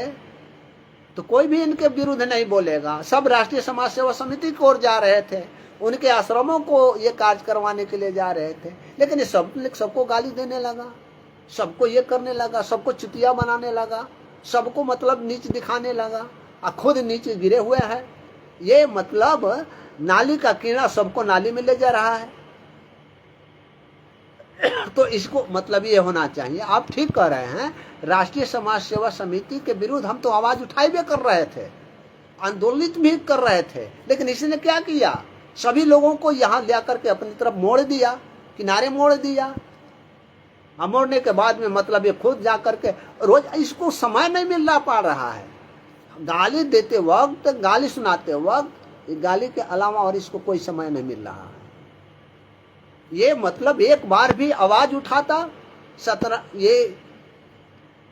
तो कोई भी इनके विरुद्ध नहीं बोलेगा। सब राष्ट्रीय समाज सेवा समिति की ओर जा रहे थे, उनके आश्रमों को ये कार्य करवाने के लिए जा रहे थे, लेकिन ये सबको गाली देने लगा, सबको ये करने लगा, सबको चुतिया बनाने लगा, सबको मतलब नीच दिखाने लगा, और खुद नीचे गिरे हुए हैं। ये मतलब नाली का कीड़ा सबको नाली में ले जा रहा है। तो इसको मतलब ये होना चाहिए। आप ठीक कह रहे हैं, राष्ट्रीय समाज सेवा समिति के विरुद्ध हम तो आवाज उठाए भी कर रहे थे, आंदोलित भी कर रहे थे, लेकिन इसने क्या किया, सभी लोगों को यहाँ ले करके अपनी तरफ मोड़ दिया, किनारे मोड़ दिया। मोड़ने के बाद में मतलब ये खुद जा करके रोज, इसको समय नहीं मिल पा रहा है। गाली देते वक्त, गाली सुनाते वक्त, गाली के अलावा और इसको कोई समय नहीं मिल रहा है। ये मतलब एक बार भी आवाज उठाता 17 ये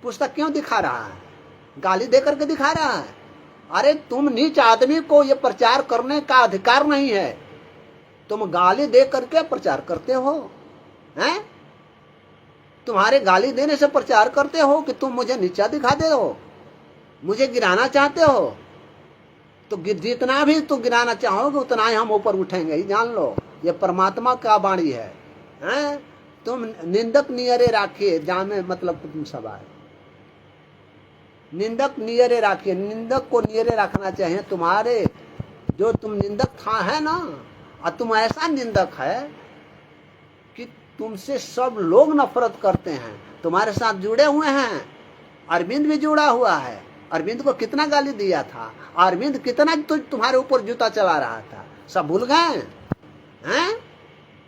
पुस्तक क्यों दिखा रहा है, गाली दे करके दिखा रहा है। अरे तुम नीच आदमी को ये प्रचार करने का अधिकार नहीं है, तुम गाली दे करके प्रचार करते हो, हैं? तुम्हारे गाली देने से प्रचार करते हो कि तुम मुझे नीचा दिखाते हो, मुझे गिराना चाहते हो। तो जितना भी तुम गिराना चाहोगे उतना ही हम ऊपर उठेंगे, ही जान लो। ये परमात्मा का वाणी है, हैं? तुम निंदक नियरे राखिए जामे मतलब तुम सब आए। निंदक नियरे राखिए, निंदक को नियरे रखना चाहिए। तुम्हारे जो तुम निंदक था है ना, और तुम ऐसा निंदक है कि तुमसे सब लोग नफरत करते हैं। तुम्हारे साथ जुड़े हुए हैं, अरविंद भी जुड़ा हुआ है। अरविंद को कितना गाली दिया था, अरविंद कितना तुम्हारे ऊपर जूता चला रहा था, सब भूल गए हैं?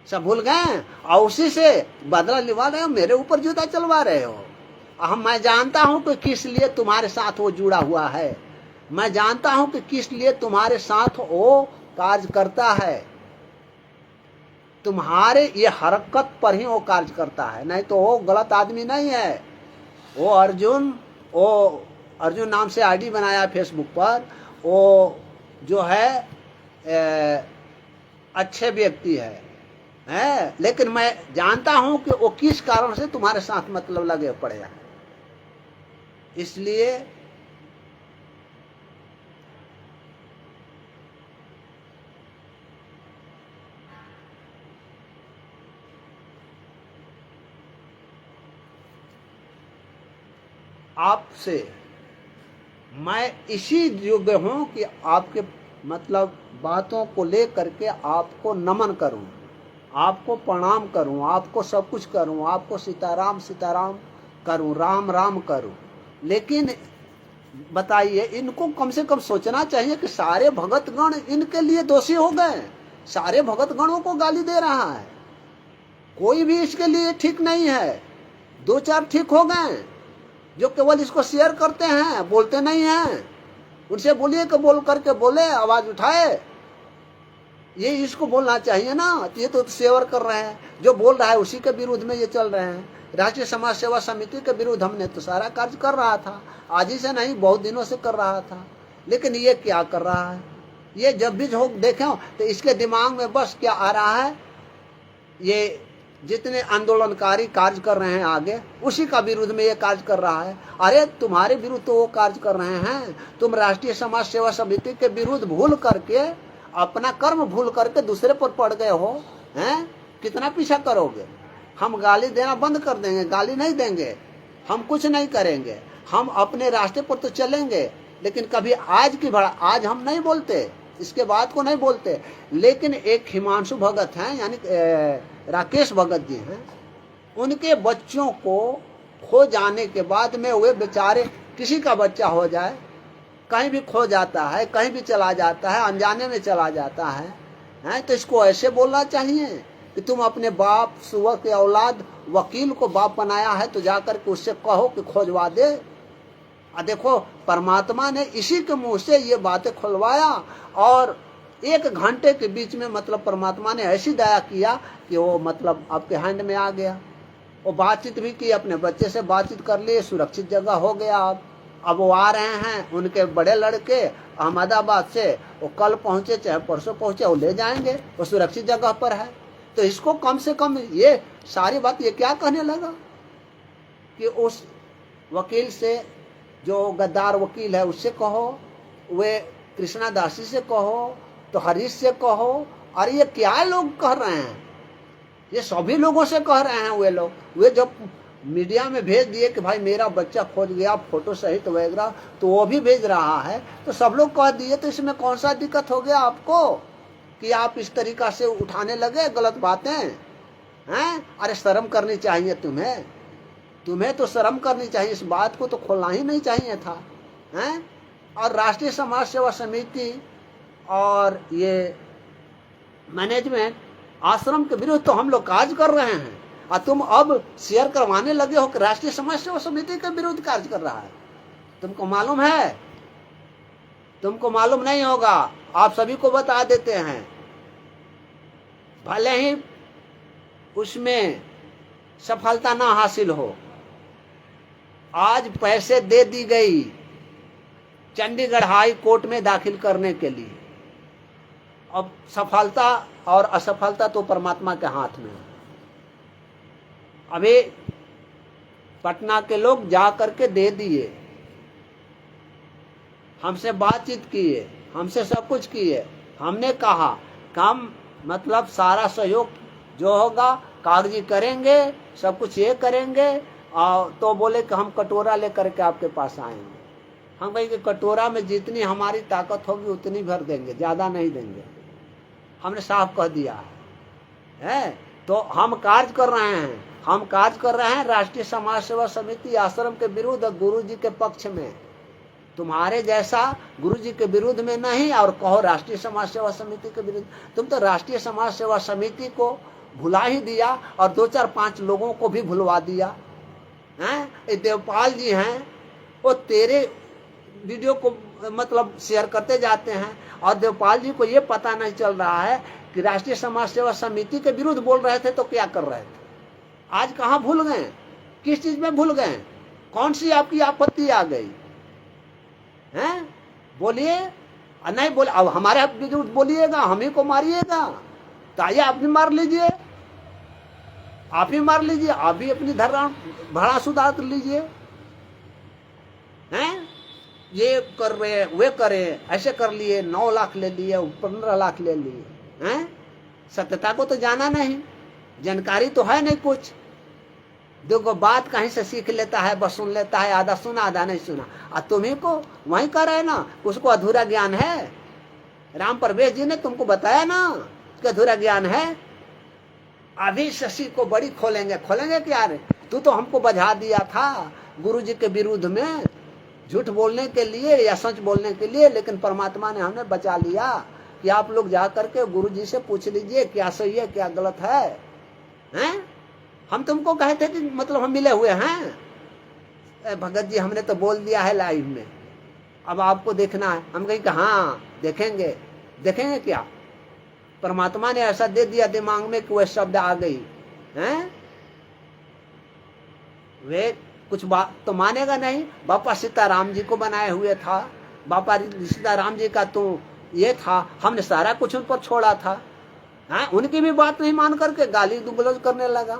सब भूल गए, और उसी से बदला लिवा रहे हो, मेरे ऊपर जूता चलवा रहे हो। मैं जानता हूं कि किस लिए तुम्हारे साथ वो जुड़ा हुआ है, मैं जानता हूं कि किस लिए तुम्हारे साथ वो कार्य करता है। तुम्हारे ये हरकत पर ही वो कार्य करता है, नहीं तो वो गलत आदमी नहीं है। वो अर्जुन नाम से आईडी बनाया फेसबुक पर, वो जो है अच्छे व्यक्ति है, लेकिन मैं जानता हूं कि वो किस कारण से तुम्हारे साथ मतलब लगे पड़े हैं। इसलिए आपसे मैं इसी योग्य हूं कि आपके मतलब बातों को लेकर के आपको नमन करूं, आपको प्रणाम करूं, आपको सब कुछ करूं, आपको सीताराम सीताराम करूं, राम राम करूं। लेकिन बताइए, इनको कम से कम सोचना चाहिए कि सारे भगतगण इनके लिए दोषी हो गए। सारे भगतगणों को गाली दे रहा है, कोई भी इसके लिए ठीक नहीं है। दो चार ठीक हो गए जो केवल इसको शेयर करते हैं, बोलते नहीं हैं। उनसे बोलिए कि बोल करके बोले, आवाज उठाए। ये इसको बोलना चाहिए ना, ये तो शेयर कर रहे हैं, जो बोल रहा है उसी के विरुद्ध में ये चल रहे हैं। राष्ट्रीय समाज सेवा समिति के विरुद्ध हमने तो सारा कार्य कर रहा था, आज ही से नहीं बहुत दिनों से कर रहा था। लेकिन ये क्या कर रहा है, ये जब भी हो देखें तो इसके दिमाग में बस क्या आ रहा है, ये जितने आंदोलनकारी कार्य कर रहे हैं आगे, उसी का विरुद्ध में ये कार्य कर रहा है। अरे तुम्हारे विरुद्ध तो वो कार्य कर रहे हैं, तुम राष्ट्रीय समाज सेवा समिति के विरुद्ध भूल करके, अपना कर्म भूल करके दूसरे पर पड़ गए हो, हैं? कितना पीछा करोगे? हम गाली देना बंद कर देंगे, गाली नहीं देंगे, हम कुछ नहीं करेंगे, हम अपने रास्ते पर तो चलेंगे। लेकिन कभी आज की भड़ा, आज हम नहीं बोलते, इसके बाद को नहीं बोलते। लेकिन एक हिमांशु भगत हैं, यानी राकेश भगत जी हैं, उनके बच्चों को खो जाने के बाद में वे बेचारे, किसी का बच्चा हो जाए, कहीं भी खो जाता है, कहीं भी चला जाता है, अनजाने में चला जाता है, तो इसको ऐसे बोलना चाहिए कि तुम अपने बाप सुअर के औलाद वकील को बाप बनाया है तो जाकर के उससे कहो कि खोजवा दे। देखो परमात्मा ने इसी के मुंह से ये बातें खुलवाया, और 1 घंटे के बीच में मतलब परमात्मा ने ऐसी दया किया कि वो मतलब आपके हैंड में आ गया। वो बातचीत भी की, अपने बच्चे से बातचीत कर लिए, सुरक्षित जगह हो गया। अब वो आ रहे हैं, उनके बड़े लड़के अहमदाबाद से, वो कल पहुंचे चाहे परसों पहुंचे, वो ले जाएंगे, वो सुरक्षित जगह पर है। तो इसको कम से कम ये सारी बात ये क्या कहने लगा कि उस वकील से, जो गद्दार वकील है उससे कहो, वे कृष्णा दासी से कहो, तो हरीश से कहो। अरे ये क्या लोग कह रहे हैं, ये सभी लोगों से कह रहे हैं। वे लोग, वे जब मीडिया में भेज दिए कि भाई मेरा बच्चा खोज गया फोटो सहित वगैरह, तो वो भी भेज रहा है, तो सब लोग कह दिए। तो इसमें कौन सा दिक्कत हो गया आपको कि आप इस तरीका से उठाने लगे गलत बातें, हैं? अरे शर्म करनी चाहिए तुम्हें, तुम्हें तो शर्म करनी चाहिए, इस बात को तो खोलना ही नहीं चाहिए था, हैं? और राष्ट्रीय समाज सेवा समिति और ये मैनेजमेंट आश्रम के विरुद्ध तो हम लोग कार्य कर रहे हैं, और तुम अब शेयर करवाने लगे हो कि राष्ट्रीय समाज सेवा समिति के विरुद्ध कार्य कर रहा है। तुमको मालूम है? तुमको मालूम नहीं होगा, आप सभी को बता देते हैं। भले ही उसमें सफलता ना हासिल हो, आज पैसे दे दी गई चंडीगढ़ हाई कोर्ट में दाखिल करने के लिए, अब सफलता और असफलता तो परमात्मा के हाथ में है। अभी पटना के लोग जा करके दे दिए, हमसे बातचीत किए, हमसे सब कुछ किए, हमने कहा काम मतलब सारा सहयोग जो होगा कागजी करेंगे, सब कुछ ये करेंगे। और तो बोले कि हम कटोरा लेकर के आपके पास आएंगे। हम कहें कि कटोरा में जितनी हमारी ताकत होगी उतनी भर देंगे, ज्यादा नहीं देंगे। हमने साफ कह दिया है। तो हम कार्य कर रहे हैं, हम कार्य कर रहे हैं राष्ट्रीय समाज सेवा समिति आश्रम के विरुद्ध, गुरु जी के पक्ष में। तुम्हारे जैसा गुरु जी के विरुद्ध में नहीं और कहो राष्ट्रीय समाज सेवा समिति के विरुद्ध। तुम तो राष्ट्रीय समाज सेवा समिति को भुला ही दिया और 2-4-5 लोगों को भी भुलवा दिया हैं। देवपाल जी हैं, वो तेरे वीडियो को मतलब शेयर करते जाते हैं और देवपाल जी को ये पता नहीं चल रहा है कि राष्ट्रीय समाज सेवा समिति के विरुद्ध बोल रहे थे तो क्या कर रहे थे। आज कहाँ भूल गए, किस चीज में भूल गए, कौन सी आपकी आपत्ति आ गई हैं? बोलिए। नहीं बोले, अब हमारे विरुद्ध बोलिएगा, हम ही को मारिएगा तो आइए आप भी मार लीजिए, आप ही मार लीजिए, आप भी अपनी धर्म भाड़ा सुधार लीजिए हैं। ये कर रहे वे करे, ऐसे कर लिए, 9 लाख ले लिए, 15 लाख ले लिए हैं। सत्यता को तो जाना नहीं, जानकारी तो है नहीं कुछ। देखो बात कहीं से सीख लेता है, बस सुन लेता है, आधा सुना आधा नहीं सुना। और तुम्ही को वही कर रहे ना, उसको अधूरा ज्ञान है। राम प्रवेश जी ने तुमको बताया ना कि अधूरा ज्ञान है। अभी शशि को बड़ी खोलेंगे, खोलेंगे क्या रे? तू तो हमको बजा दिया था गुरु जी के विरुद्ध में, झूठ बोलने के लिए या सच बोलने के लिए, लेकिन परमात्मा ने हमें बचा लिया कि आप लोग जा करके गुरु जी से पूछ लीजिए क्या सही है क्या गलत है हैं? हम तुमको कहते कि मतलब हम मिले हुए हैं। भगत जी हमने तो बोल दिया है लाइव में, अब आपको देखना है। हम कहें कि हाँ देखेंगे, देखेंगे क्या? परमात्मा ने ऐसा दे दिया दिमाग में कि वह शब्द आ गई हैं। वे कुछ बात तो मानेगा नहीं। बापा सीताराम जी को बनाए हुए था, बापा सीताराम जी का तो ये था, हमने सारा कुछ उन पर छोड़ा था हैं। उनकी भी बात नहीं मान करके गाली गलौज करने लगा।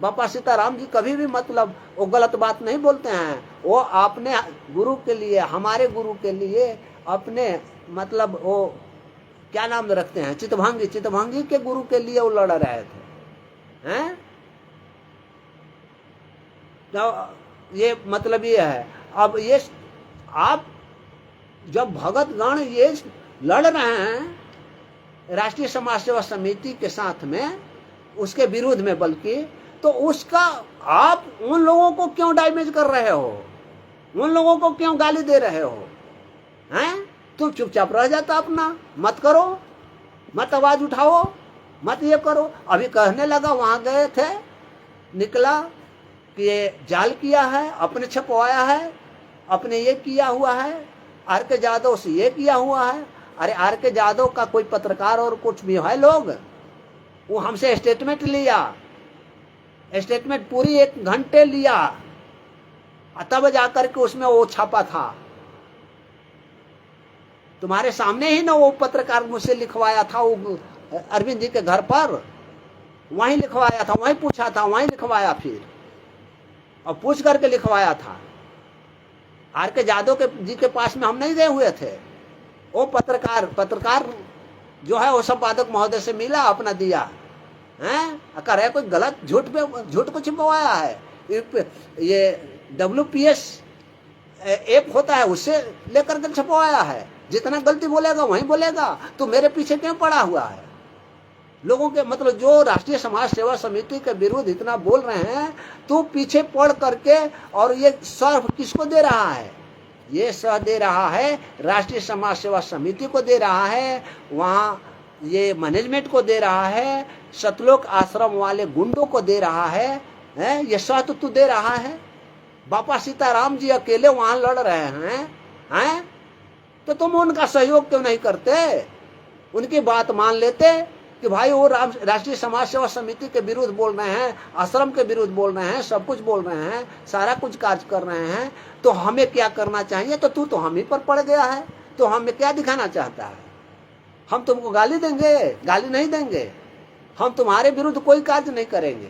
बापा सीताराम जी कभी भी मतलब वो गलत बात नहीं बोलते हैं। वो अपने गुरु के लिए, हमारे गुरु के लिए अपने मतलब वो क्या नाम रखते हैं, चितभंगी, चितभंगी के गुरु के लिए वो लड़ रहे थे हैं। तो ये मतलब ये है। अब ये आप जब भगत गण ये लड़ रहे हैं राष्ट्रीय समाज सेवा समिति के साथ में, उसके विरोध में, बल्कि तो उसका आप उन लोगों को क्यों डैमेज कर रहे हो, उन लोगों को क्यों गाली दे रहे हो हैं? तुम चुपचाप रह जाता, अपना मत करो, मत आवाज उठाओ, मत ये करो। अभी कहने लगा, वहां गए थे, निकला कि ये जाल किया है, अपने छपवाया है, अपने ये किया हुआ है, आर.के. जादव से ये किया हुआ है। अरे आर.के. जादव का कोई पत्रकार और कुछ भी है लोग, वो हमसे स्टेटमेंट लिया, स्टेटमेंट पूरी 1 घंटे लिया, तब जाकर के उसमें वो छापा था। तुम्हारे सामने ही ना वो पत्रकार मुझसे लिखवाया था, वो अरविंद जी के घर पर वहीं लिखवाया था, वहीं पूछा था, वहीं लिखवाया, फिर और पूछ करके लिखवाया था। आर.के. जादव के जी के पास में हम नहीं गए हुए थे। वो पत्रकार जो है वो संपादक महोदय से मिला, अपना दिया हैं। कह रहे कोई गलत झूठ को छिपवाया है। ये WPS ऐप होता है, उससे लेकर के छपवाया है। जितना गलती बोलेगा वहीं बोलेगा। तो मेरे पीछे क्यों पड़ा हुआ है? लोगों के मतलब जो राष्ट्रीय समाज सेवा समिति के विरुद्ध इतना बोल रहे हैं, तो पीछे पड़ करके, और ये सर्फ किसको दे रहा है? ये सह दे रहा है राष्ट्रीय समाज सेवा समिति को दे रहा है, वहाँ ये मैनेजमेंट को दे रहा है, सतलोक आश्रम वाले गुंडों को दे रहा है, ये सह तो तू दे रहा है। बापा सीताराम जी अकेले वहां लड़ रहे हैं, तो तुम उनका सहयोग क्यों नहीं करते? उनकी बात मान लेते कि भाई वो राष्ट्रीय समाज सेवा समिति के विरुद्ध बोल रहे हैं, आश्रम के विरुद्ध बोल रहे हैं, सब कुछ बोल रहे हैं, सारा कुछ कार्य कर रहे हैं, तो हमें क्या करना चाहिए? तो तू तो हम ही पर पड़ गया है, तो हमें क्या दिखाना चाहता है? हम तुमको गाली देंगे? गाली नहीं देंगे। हम तुम्हारे विरुद्ध कोई कार्य नहीं करेंगे।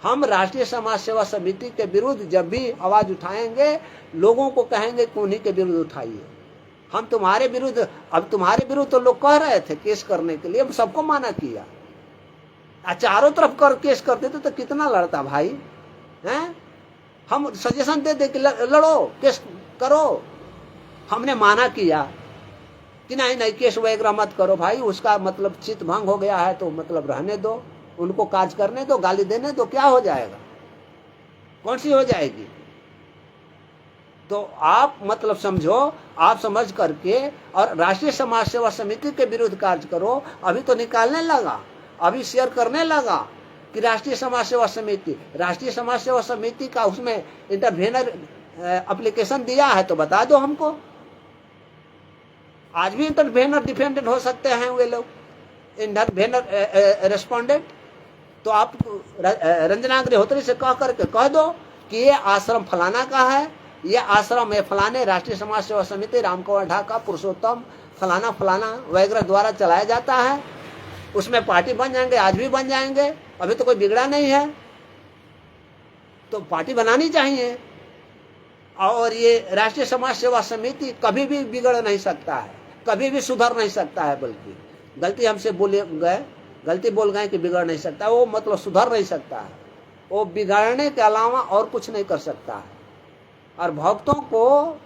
हम राष्ट्रीय समाज सेवा समिति के विरुद्ध जब भी आवाज उठाएंगे, लोगों को कहेंगे कि उन्हीं के विरुद्ध उठाइए। हम तुम्हारे विरुद्ध, अब तुम्हारे विरुद्ध तो लोग कह रहे थे केस करने के लिए, हम सबको माना किया। चारों तरफ कर केस करते थे तो कितना लड़ता भाई, हैं? हम सजेशन दे दे कि लड़ो, केस करो। हमने माना किया कि नहीं नहीं केस वगैरह मत करो भाई, उसका मतलब चित्त भंग हो गया है तो मतलब रहने दो, उनको काज करने दो, गाली देने दो, क्या हो जाएगा, कौन सी हो जाएगी। तो आप मतलब समझो, आप समझ करके और राष्ट्रीय समाज सेवा समिति के विरुद्ध कार्य करो। अभी तो निकालने लगा, अभी शेयर करने लगा कि राष्ट्रीय समाज सेवा समिति का उसमें इंटरवेनर एप्लीकेशन दिया है तो बता दो हमको। आज भी इंटरवेनर डिफेंडेंट हो सकते हैं वे लोग, इंटरवेनर रेस्पोंडेंट। तो आप रंजना अग्निहोत्री से कह करके कह दो कि ये आश्रम फलाना का है, ये आश्रम है फलाने राष्ट्रीय समाज सेवा समिति रामकुमार ढाका, पुरुषोत्तम फलाना फलाना वगैरह द्वारा चलाया जाता है। उसमें पार्टी बन जाएंगे, आज भी बन जाएंगे, अभी तो कोई बिगड़ा नहीं है, तो पार्टी बनानी चाहिए। और ये राष्ट्रीय समाज सेवा समिति कभी भी बिगड़ नहीं सकता है, कभी भी सुधर नहीं सकता है, बल्कि गलती हमसे गलती बोल गए कि बिगड़ नहीं सकता, वो मतलब सुधर नहीं सकता है, वो बिगाड़ने के अलावा और कुछ नहीं कर सकता है। और भक्तों को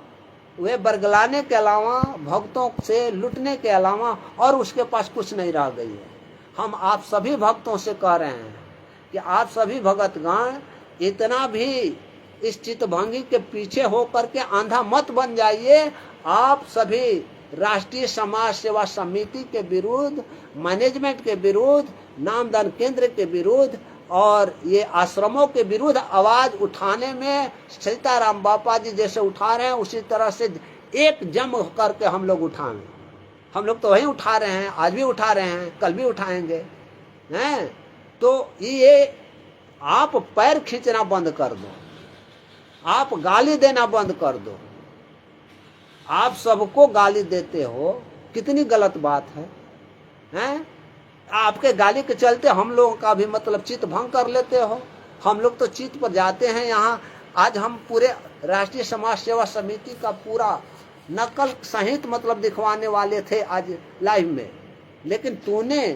वे बरगलाने के अलावा, भक्तों से लूटने के अलावा और उसके पास कुछ नहीं रह गई है। हम आप सभी भक्तों से कह रहे हैं कि आप सभी भगतगण इतना भी इस चित्तभंगी के पीछे होकर के आंधा मत बन जाइए। आप सभी राष्ट्रीय समाज सेवा समिति के विरुद्ध, मैनेजमेंट के विरुद्ध, नामदान केंद्र के विरुद्ध और ये आश्रमों के विरुद्ध आवाज उठाने में सीताराम बापा जी जैसे उठा रहे हैं, उसी तरह से एक जम करके हम लोग उठाएं। हम लोग तो वही उठा रहे हैं, आज भी उठा रहे हैं, कल भी उठाएंगे, हैं? तो ये आप पैर खींचना बंद कर दो, आप गाली देना बंद कर दो। आप सबको गाली देते हो, कितनी गलत बात है, हैं? आपके गाली के चलते हम लोगों का भी मतलब चित्त भंग कर लेते हो। हम लोग तो चित्त पर जाते हैं। यहाँ आज हम पूरे राष्ट्रीय समाज सेवा समिति का पूरा नकल सहित मतलब दिखवाने वाले थे आज लाइव में, लेकिन तूने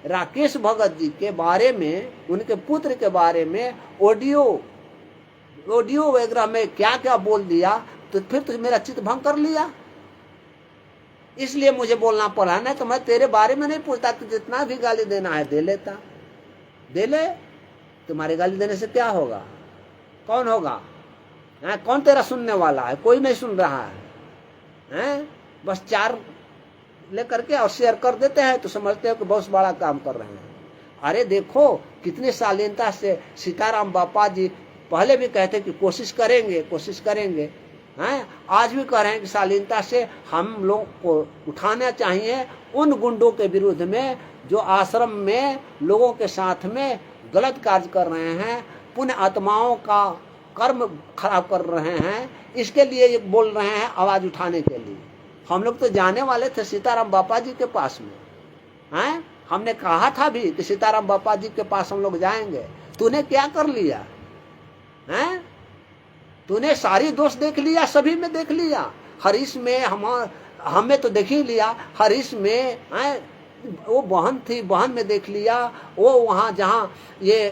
राकेश भगत जी के बारे में, उनके पुत्र के बारे में ऑडियो वगैरह में क्या क्या बोल दिया, तो फिर तो मेरा चित्त भंग कर लिया। इसलिए मुझे बोलना पड़ा, ना तो मैं तेरे बारे में नहीं पूछता कि जितना भी गाली देना है दे लेता, दे ले। तुम्हारी गाली देने से क्या होगा, कौन होगा, है? कौन तेरा सुनने वाला है? कोई नहीं सुन रहा है, हैं? बस चार लेकर के और शेयर कर देते हैं तो समझते हो कि बहुत बड़ा काम कर रहे हैं। अरे देखो कितनी शालीनता से सीताराम बापा जी पहले भी कहते कि कोशिश करेंगे, हैं? आज भी कह रहे हैं कि शालीनता से हम लोग को उठाना चाहिए उन गुंडों के विरुद्ध में जो आश्रम में लोगों के साथ में गलत कार्य कर रहे हैं, पुण्य आत्माओं का कर्म खराब कर रहे हैं। इसके लिए ये बोल रहे हैं आवाज उठाने के लिए। हम लोग तो जाने वाले थे सीताराम बापा जी के पास में, हैं? हमने कहा था भी कि सीताराम बापा जी के पास हम लोग जाएंगे। तूने क्या कर लिया, हैं? तूने सारी दोष देख लिया, सभी में देख लिया। हरीश में हमें तो देख ही लिया, हरीश में, हैं? वो बहन थी, बहन में देख लिया, वो वहाँ जहाँ ये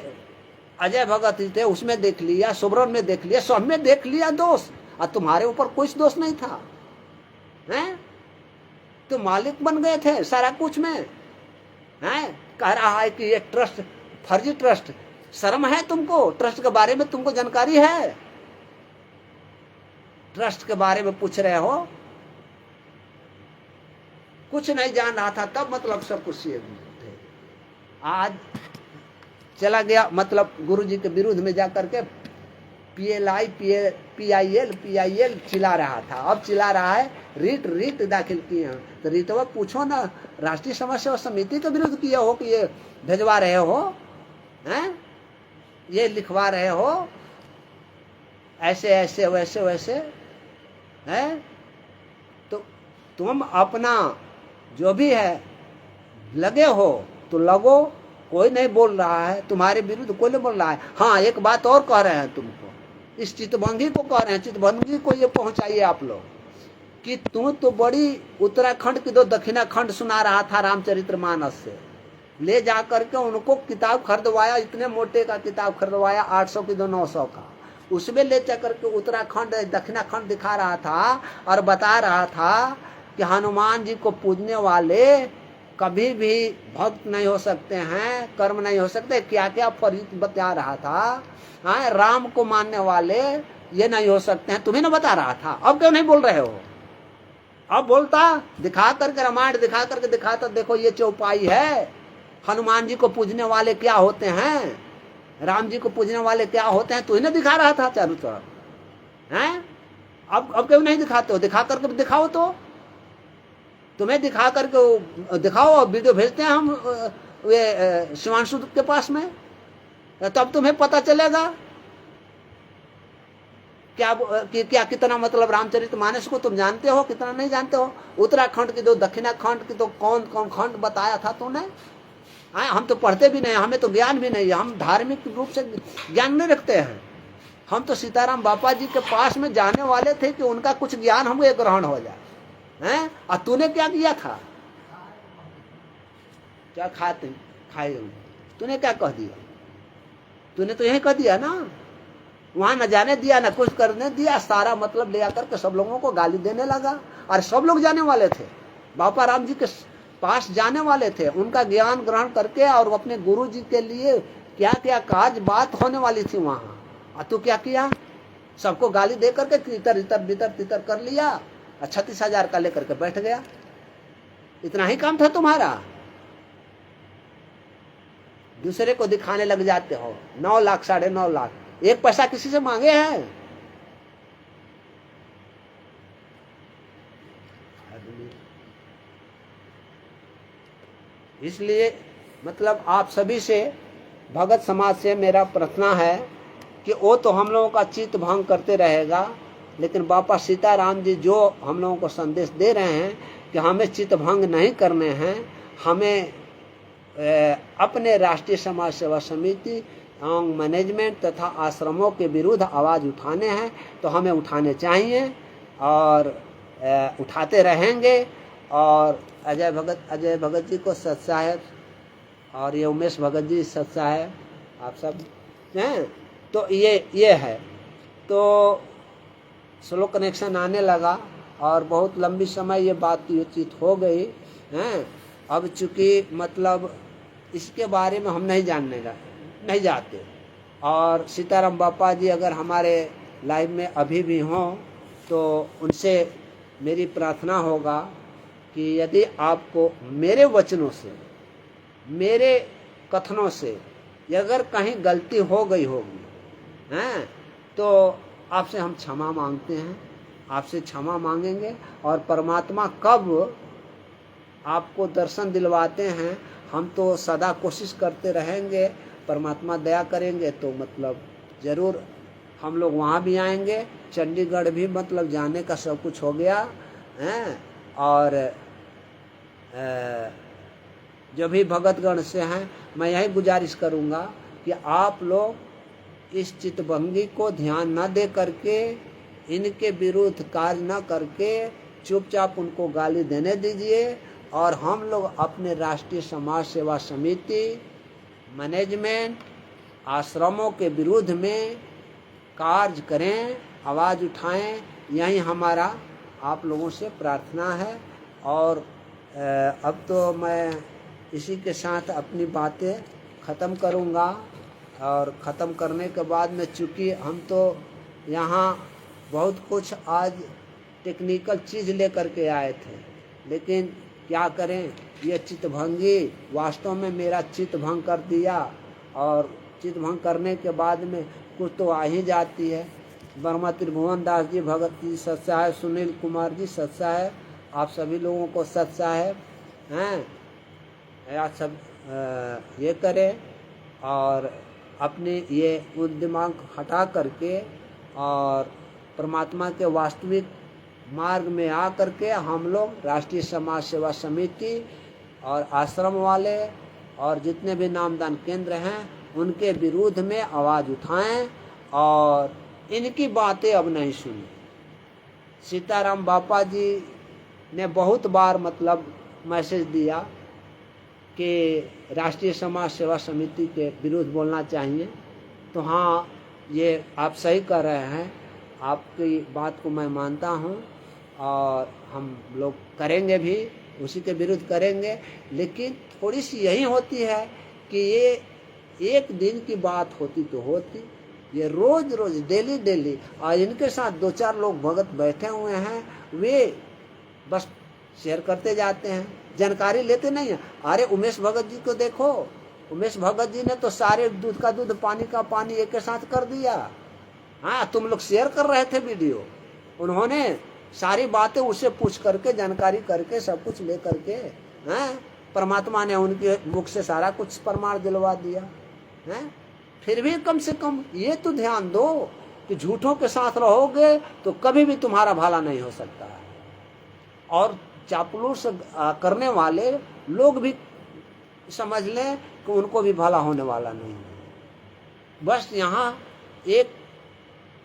अजय भगत थे उसमें देख लिया, सुब्रन में देख लिया, सब में देख लिया दोष। और तुम्हारे ऊपर कुछ दोष नहीं था, हैं? तो मालिक बन गए थे सारा कुछ में, हैं? कह रहा है कि ये ट्रस्ट फर्जी ट्रस्ट। शर्म है तुमको? ट्रस्ट के बारे में तुमको जानकारी है? ट्रस्ट के बारे में पूछ रहे हो? कुछ नहीं जान रहा था तब मतलब सब कुछ थे। आज चला गया मतलब गुरुजी के विरुद्ध में जाकर के PLI PIL चिल्ला रहा था, अब चिल्ला रहा है रीट दाखिल किए हैं। तो रीटवा पूछो ना, राष्ट्रीय समाज सेवा समिति के विरुद्ध किए हो कि ये भेजवा रहे हो, हैं? ये लिखवा रहे हो ऐसे वैसे, हैं? तो तुम अपना जो भी है लगे हो तो लगो, कोई नहीं बोल रहा है तुम्हारे विरुद्ध, कोई नहीं बोल रहा है। हाँ, एक बात और कह रहे हैं तुमको, इस चितभंगी को कह रहे हैं, चितभंगी को ये पहुंचाइए आप लोग कि तू तो बड़ी उत्तराखंड की तो दक्षिणाखंड सुना रहा था रामचरितमानस से, ले जा करके उनको किताब खरीदवाया, इतने मोटे का किताब खरीदवाया, 800 की 900 का, उसमें ले जा करके उत्तराखंड दक्षिणाखंड दिखा रहा था और बता रहा था कि हनुमान जी को पूजने वाले कभी भी भक्त नहीं हो सकते हैं, कर्म नहीं हो सकते, क्या क्या फरीद बता रहा था। हाँ, राम को मानने वाले ये नहीं हो सकते हैं, तुम्हें ना बता रहा था, अब क्यों नहीं बोल रहे हो? अब बोलता, दिखा करके रामायण दिखा करके दिखाता, देखो ये चौपाई है, हनुमान जी को पूजने वाले क्या होते हैं, राम जी को पूजने वाले क्या होते हैं, तुम्हें दिखा रहा था चारों तरफ हैं। अब क्यों नहीं दिखाते हो? दिखा करके दिखाओ, तो तुम्हें दिखा करके दिखाओ, वीडियो भेजते हैं हम वे शिवांशु के पास में, तब तुम्हें पता चलेगा क्या कितना मतलब रामचरितमानस को तुम जानते हो, कितना नहीं जानते हो। उत्तराखंड की, तो दक्षिणाखंड की तो कौन कौन खंड बताया था तूने? हम तो पढ़ते भी नहीं, हमें तो ज्ञान भी नहीं, हम धार्मिक रूप से ज्ञान नहीं रखते हैं। हम तो सीताराम बापा जी के पास में जाने वाले थे कि उनका कुछ ज्ञान हमको ग्रहण हो जाए हैं। और तूने क्या किया था? क्या खाए तूने क्या कह दिया? तूने तो यही कह दिया ना, वहां न जाने दिया न कुछ करने दिया, सारा मतलब ले आकर के सब लोगों को गाली देने लगा। और सब लोग जाने वाले थे, बापा राम जी के पास जाने वाले थे, उनका ज्ञान ग्रहण करके और अपने गुरु जी के लिए क्या क्या काज बात होने वाली थी वहां। और तू क्या किया? सबको गाली दे करके तितर इतर बितर तितर कर लिया और 36,000 का लेकर के बैठ गया। इतना ही काम था तुम्हारा? दूसरे को दिखाने लग जाते हो। 9 लाख 9.5 लाख, एक पैसा किसी से मांगे हैं? इसलिए मतलब आप सभी से, भगत समाज से मेरा प्रार्थना है कि वो तो हम लोगों का चित्त भंग करते रहेगा, लेकिन बापा सीताराम जी जो हम लोगों को संदेश दे रहे हैं कि हमें चित्त भंग नहीं करने हैं, हमें अपने राष्ट्रीय समाज सेवा समिति एवं मैनेजमेंट तथा आश्रमों के विरुद्ध आवाज़ उठाने हैं, तो हमें उठाने चाहिए और उठाते रहेंगे। और अजय भगत जी को सत साहेब और ये उमेश भगत जी सत साहेब, आप सब हैं, तो ये है। तो स्लो कनेक्शन आने लगा और बहुत लंबी समय ये बातचीत हो गई हैं। अब चूँकि मतलब इसके बारे में हम नहीं जाते, और सीताराम बापा जी अगर हमारे लाइव में अभी भी हों तो उनसे मेरी प्रार्थना होगा कि यदि आपको मेरे वचनों से, मेरे कथनों से अगर कहीं गलती हो गई होगी हैं, तो आपसे हम क्षमा मांगते हैं, आपसे क्षमा मांगेंगे। और परमात्मा कब आपको दर्शन दिलवाते हैं, हम तो सदा कोशिश करते रहेंगे, परमात्मा दया करेंगे तो मतलब ज़रूर हम लोग वहाँ भी आएंगे। चंडीगढ़ भी मतलब जाने का सब कुछ हो गया हैं। और जो भी भगतगण से हैं, मैं यही गुजारिश करूँगा कि आप लोग इस चितभंगी को ध्यान न दे करके, इनके विरुद्ध कार्य न करके चुपचाप उनको गाली देने दीजिए। और हम लोग अपने राष्ट्रीय समाज सेवा समिति, मैनेजमेंट, आश्रमों के विरुद्ध में कार्य करें, आवाज़ उठाएं, यही हमारा आप लोगों से प्रार्थना है। और अब तो मैं इसी के साथ अपनी बातें ख़त्म करूँगा। और ख़त्म करने के बाद में, चूँकि हम तो यहाँ बहुत कुछ आज टेक्निकल चीज़ लेकर के आए थे, लेकिन क्या करें, ये चितभंगी वास्तव में मेरा चित्त भंग कर दिया। और चित्त भंग करने के बाद में कुछ तो आ ही जाती है। वर्मा त्रिभुवन दास जी, भगत जी सत साहेब, सुनील कुमार जी सत साहेब, आप सभी लोगों को सत साहेब हैं। आप सब ये करें और अपने ये दिमाग हटा करके और परमात्मा के वास्तविक मार्ग में आ करके हम लोग राष्ट्रीय समाज सेवा समिति और आश्रम वाले और जितने भी नामदान केंद्र हैं उनके विरोध में आवाज़ उठाएं और इनकी बातें अब नहीं सुनी। सीताराम बापा जी ने बहुत बार मतलब मैसेज दिया कि राष्ट्रीय समाज सेवा समिति के विरुद्ध बोलना चाहिए। तो हाँ, ये आप सही कर रहे हैं, आपकी बात को मैं मानता हूँ और हम लोग करेंगे भी, उसी के विरुद्ध करेंगे। लेकिन थोड़ी सी यही होती है कि ये एक दिन की बात होती तो होती, ये रोज रोज डेली डेली, और इनके साथ 2-4 लोग भगत बैठे हुए हैं, वे बस शेयर करते जाते हैं, जानकारी लेते नहीं है। अरे उमेश भगत जी को देखो, उमेश भगत जी ने तो सारे दूध का दूध पानी का पानी एक के साथ कर दिया। हाँ, तुम लोग शेयर कर रहे थे वीडियो, उन्होंने सारी बातें उससे पूछ करके जानकारी करके सब कुछ ले करके, हैं, परमात्मा ने उनके मुख से सारा कुछ प्रमाण दिलवा दिया। हैं, फिर भी कम से कम ये तो ध्यान दो कि झूठों के साथ रहोगे तो कभी भी तुम्हारा भला नहीं हो सकता है। और चापलूस करने वाले लोग भी समझ लें कि उनको भी भला होने वाला नहीं है। बस यहाँ एक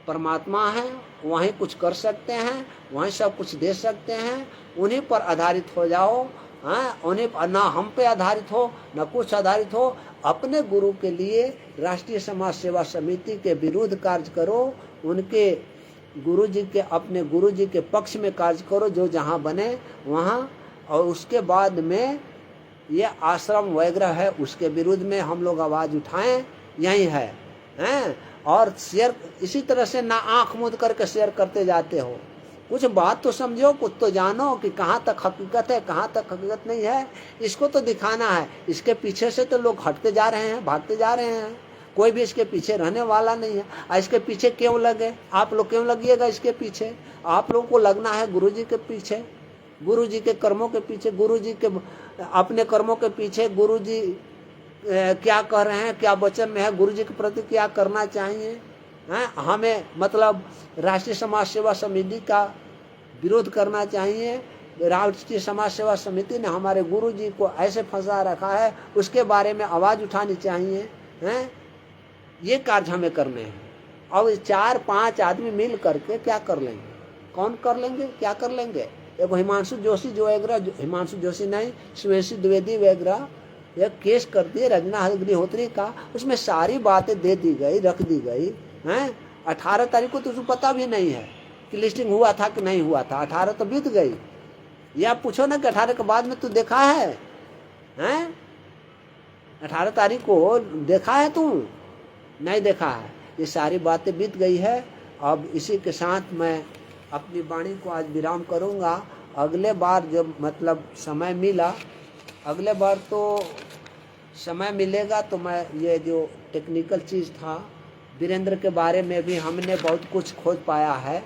परमात्मा है, वहीं कुछ कर सकते हैं, वहीं सब कुछ दे सकते हैं, उन्हीं पर आधारित हो जाओ। हाँ, उन्हीं ना हम पे आधारित हो ना कुछ आधारित हो। अपने गुरु के लिए राष्ट्रीय समाज सेवा समिति के विरुद्ध कार्य करो, उनके गुरु जी के, अपने गुरु जी के पक्ष में कार्य करो जो जहाँ बने वहाँ। और उसके बाद में ये आश्रम वगैरह है उसके विरुद्ध में हम लोग आवाज़ उठाएं, यही है, हैं। और शेयर इसी तरह से ना आंख मूंद करके शेयर करते जाते हो, कुछ बात तो समझो, कुछ तो जानो कि कहाँ तक हकीकत है कहाँ तक हकीकत नहीं है, इसको तो दिखाना है। इसके पीछे से तो लोग हटते जा रहे हैं, भागते जा रहे हैं, कोई भी इसके पीछे रहने वाला नहीं है। इसके पीछे क्यों लगे आप लोग, क्यों लगिएगा इसके पीछे? आप लोगों को लगना है गुरु जी के पीछे, गुरु जी के कर्मों के पीछे, गुरु जी के अपने कर्मों के पीछे। गुरु जी क्या कह रहे हैं, क्या वचन में है, गुरु जी के प्रति क्या करना चाहिए, हैं। हमें मतलब राष्ट्रीय समाज सेवा समिति का विरोध करना चाहिए। राष्ट्रीय समाज सेवा समिति ने हमारे गुरु जी को ऐसे फंसा रखा है, उसके बारे में आवाज़ उठानी चाहिए, हैं। ये कार्य हमें करने हैं। और 4-5 आदमी मिल करके क्या कर लेंगे, कौन कर लेंगे, क्या कर लेंगे? एक हिमांशु जोशी जो वगैरह, हिमांशु जोशी नहीं, सुवेशी द्विवेदी वगैरह एक केस कर दिए रजना अग्निहोत्री का, उसमें सारी बातें दे दी गई, रख दी गई, हैं। 18 तारीख को तो उसको पता भी नहीं है कि लिस्टिंग हुआ था कि नहीं हुआ था। 18 तो बीत गई। या पूछो ना कि 18 के बाद में तू देखा है, हैं? 18 तारीख को देखा है तू? नहीं देखा है। ये सारी बातें बीत गई है। अब इसी के साथ मैं अपनी वाणी को आज विराम करूंगा। अगले बार जब मतलब समय मिला, अगले बार तो समय मिलेगा तो मैं ये जो टेक्निकल चीज़ था वीरेंद्र के बारे में भी हमने बहुत कुछ खोज पाया है,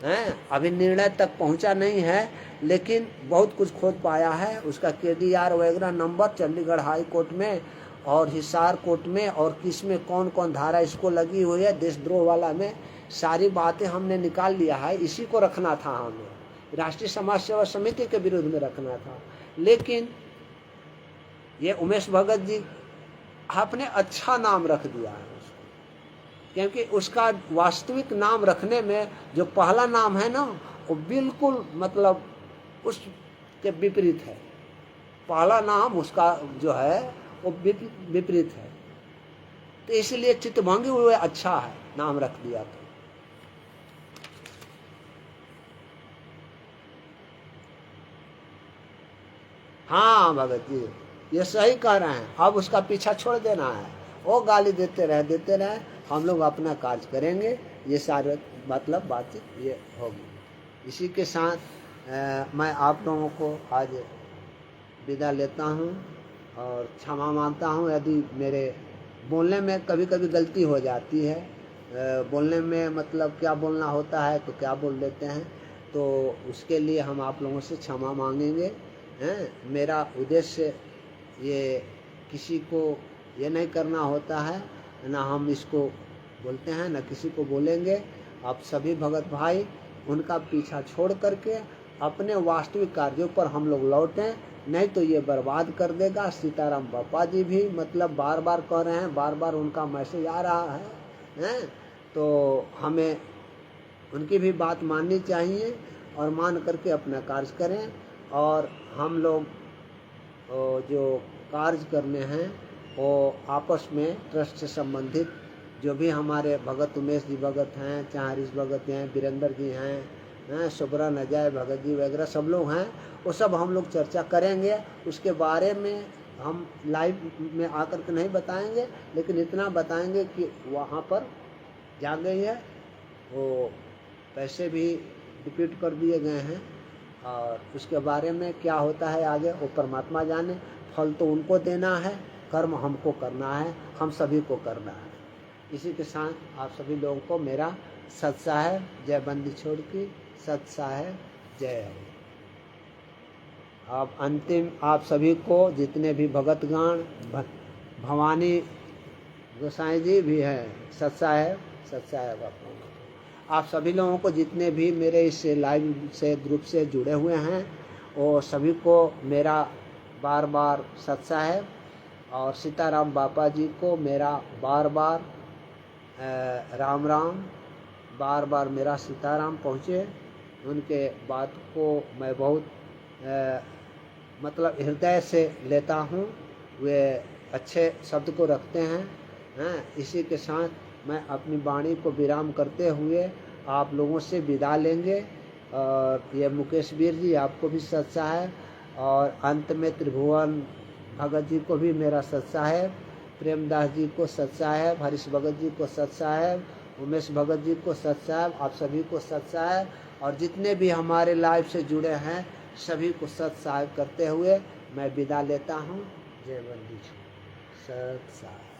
हैं। अभी निर्णय तक पहुंचा नहीं है लेकिन बहुत कुछ खोज पाया है। उसका KDR वगैरह नंबर चंडीगढ़ हाई कोर्ट में और हिसार कोर्ट में और किस में कौन कौन धारा इसको लगी हुई है, देशद्रोह वाला में सारी बातें हमने निकाल लिया है। इसी को रखना था, हमें राष्ट्रीय समाज सेवा समिति के विरुद्ध में रखना था। लेकिन ये उमेश भगत जी आपने अच्छा नाम रख दिया है उसको, क्योंकि उसका वास्तविक नाम रखने में जो पहला नाम है ना वो बिल्कुल मतलब उसके विपरीत है। पहला नाम उसका जो है वो विपरीत है, तो इसलिए चित्तभंगी हुए अच्छा है नाम रख दिया। तो हाँ भगत जी ये सही कह रहे हैं। अब उसका पीछा छोड़ देना है, वो गाली देते रहे, हम लोग अपना कार्य करेंगे। ये सारे मतलब बातचीत ये होगी। इसी के साथ मैं आप लोगों को आज विदा लेता हूँ और क्षमा मांगता हूँ यदि मेरे बोलने में कभी कभी गलती हो जाती है। बोलने में मतलब क्या बोलना होता है तो क्या बोल देते हैं, तो उसके लिए हम आप लोगों से क्षमा मांगेंगे, हैं। मेरा उद्देश्य ये किसी को ये नहीं करना होता है, ना हम इसको बोलते हैं ना किसी को बोलेंगे। आप सभी भगत भाई उनका पीछा छोड़ करके अपने वास्तविक कार्यों पर हम लोग लौटें, नहीं तो ये बर्बाद कर देगा। सीताराम बापा जी भी मतलब बार बार कह रहे हैं, बार बार उनका मैसेज आ रहा है, हैं? तो हमें उनकी भी बात माननी चाहिए और मान करके अपना कार्य करें। और हम लोग जो कार्य करने हैं वो आपस में ट्रस्ट से संबंधित जो भी हमारे भगत उमेश जी भगत हैं, चाहे हरीश भगत हैं, वीरेंद्र जी हैं, सुब्रन अजय भगत जी वगैरह सब लोग हैं, वो सब हम लोग चर्चा करेंगे। उसके बारे में हम लाइव में आकर के नहीं बताएंगे, लेकिन इतना बताएंगे कि वहाँ पर जा गई है, वो पैसे भी डिपॉजिट कर दिए गए हैं और उसके बारे में क्या होता है आगे वो परमात्मा जाने। फल तो उनको देना है, कर्म हमको करना है, हम सभी को करना है। इसी के साथ आप सभी लोगों को मेरा सत साहेब जय बंदी छोड़ की सत साहेब जय हरि। अब अंतिम आप सभी को जितने भी भगतगण, भवानी गोसाई जी भी हैं, सत साहेब आप सभी लोगों को जितने भी मेरे इस लाइव से ग्रुप से जुड़े हुए हैं वो सभी को मेरा बार बार सत साहेब, और सीताराम बापा जी को मेरा बार बार राम राम, बार बार मेरा सीताराम पहुँचे। उनके बात को मैं बहुत मतलब हृदय से लेता हूँ, वे अच्छे शब्द को रखते हैं। इसी के साथ मैं अपनी वाणी को विराम करते हुए आप लोगों से विदा लेंगे। और ये मुकेश वीर जी आपको भी सत साहेब, और अंत में त्रिभुवन भगत जी को भी मेरा सत साहेब, प्रेमदास जी को सत साहेब, हरीश भगत जी को सत साहेब, उमेश भगत जी को सत साहेब, आप सभी को सत साहेब, और जितने भी हमारे लाइव से जुड़े हैं सभी को सत साहेब करते हुए मैं विदा लेता हूँ। जय बंदी छोड़, सत साहेब।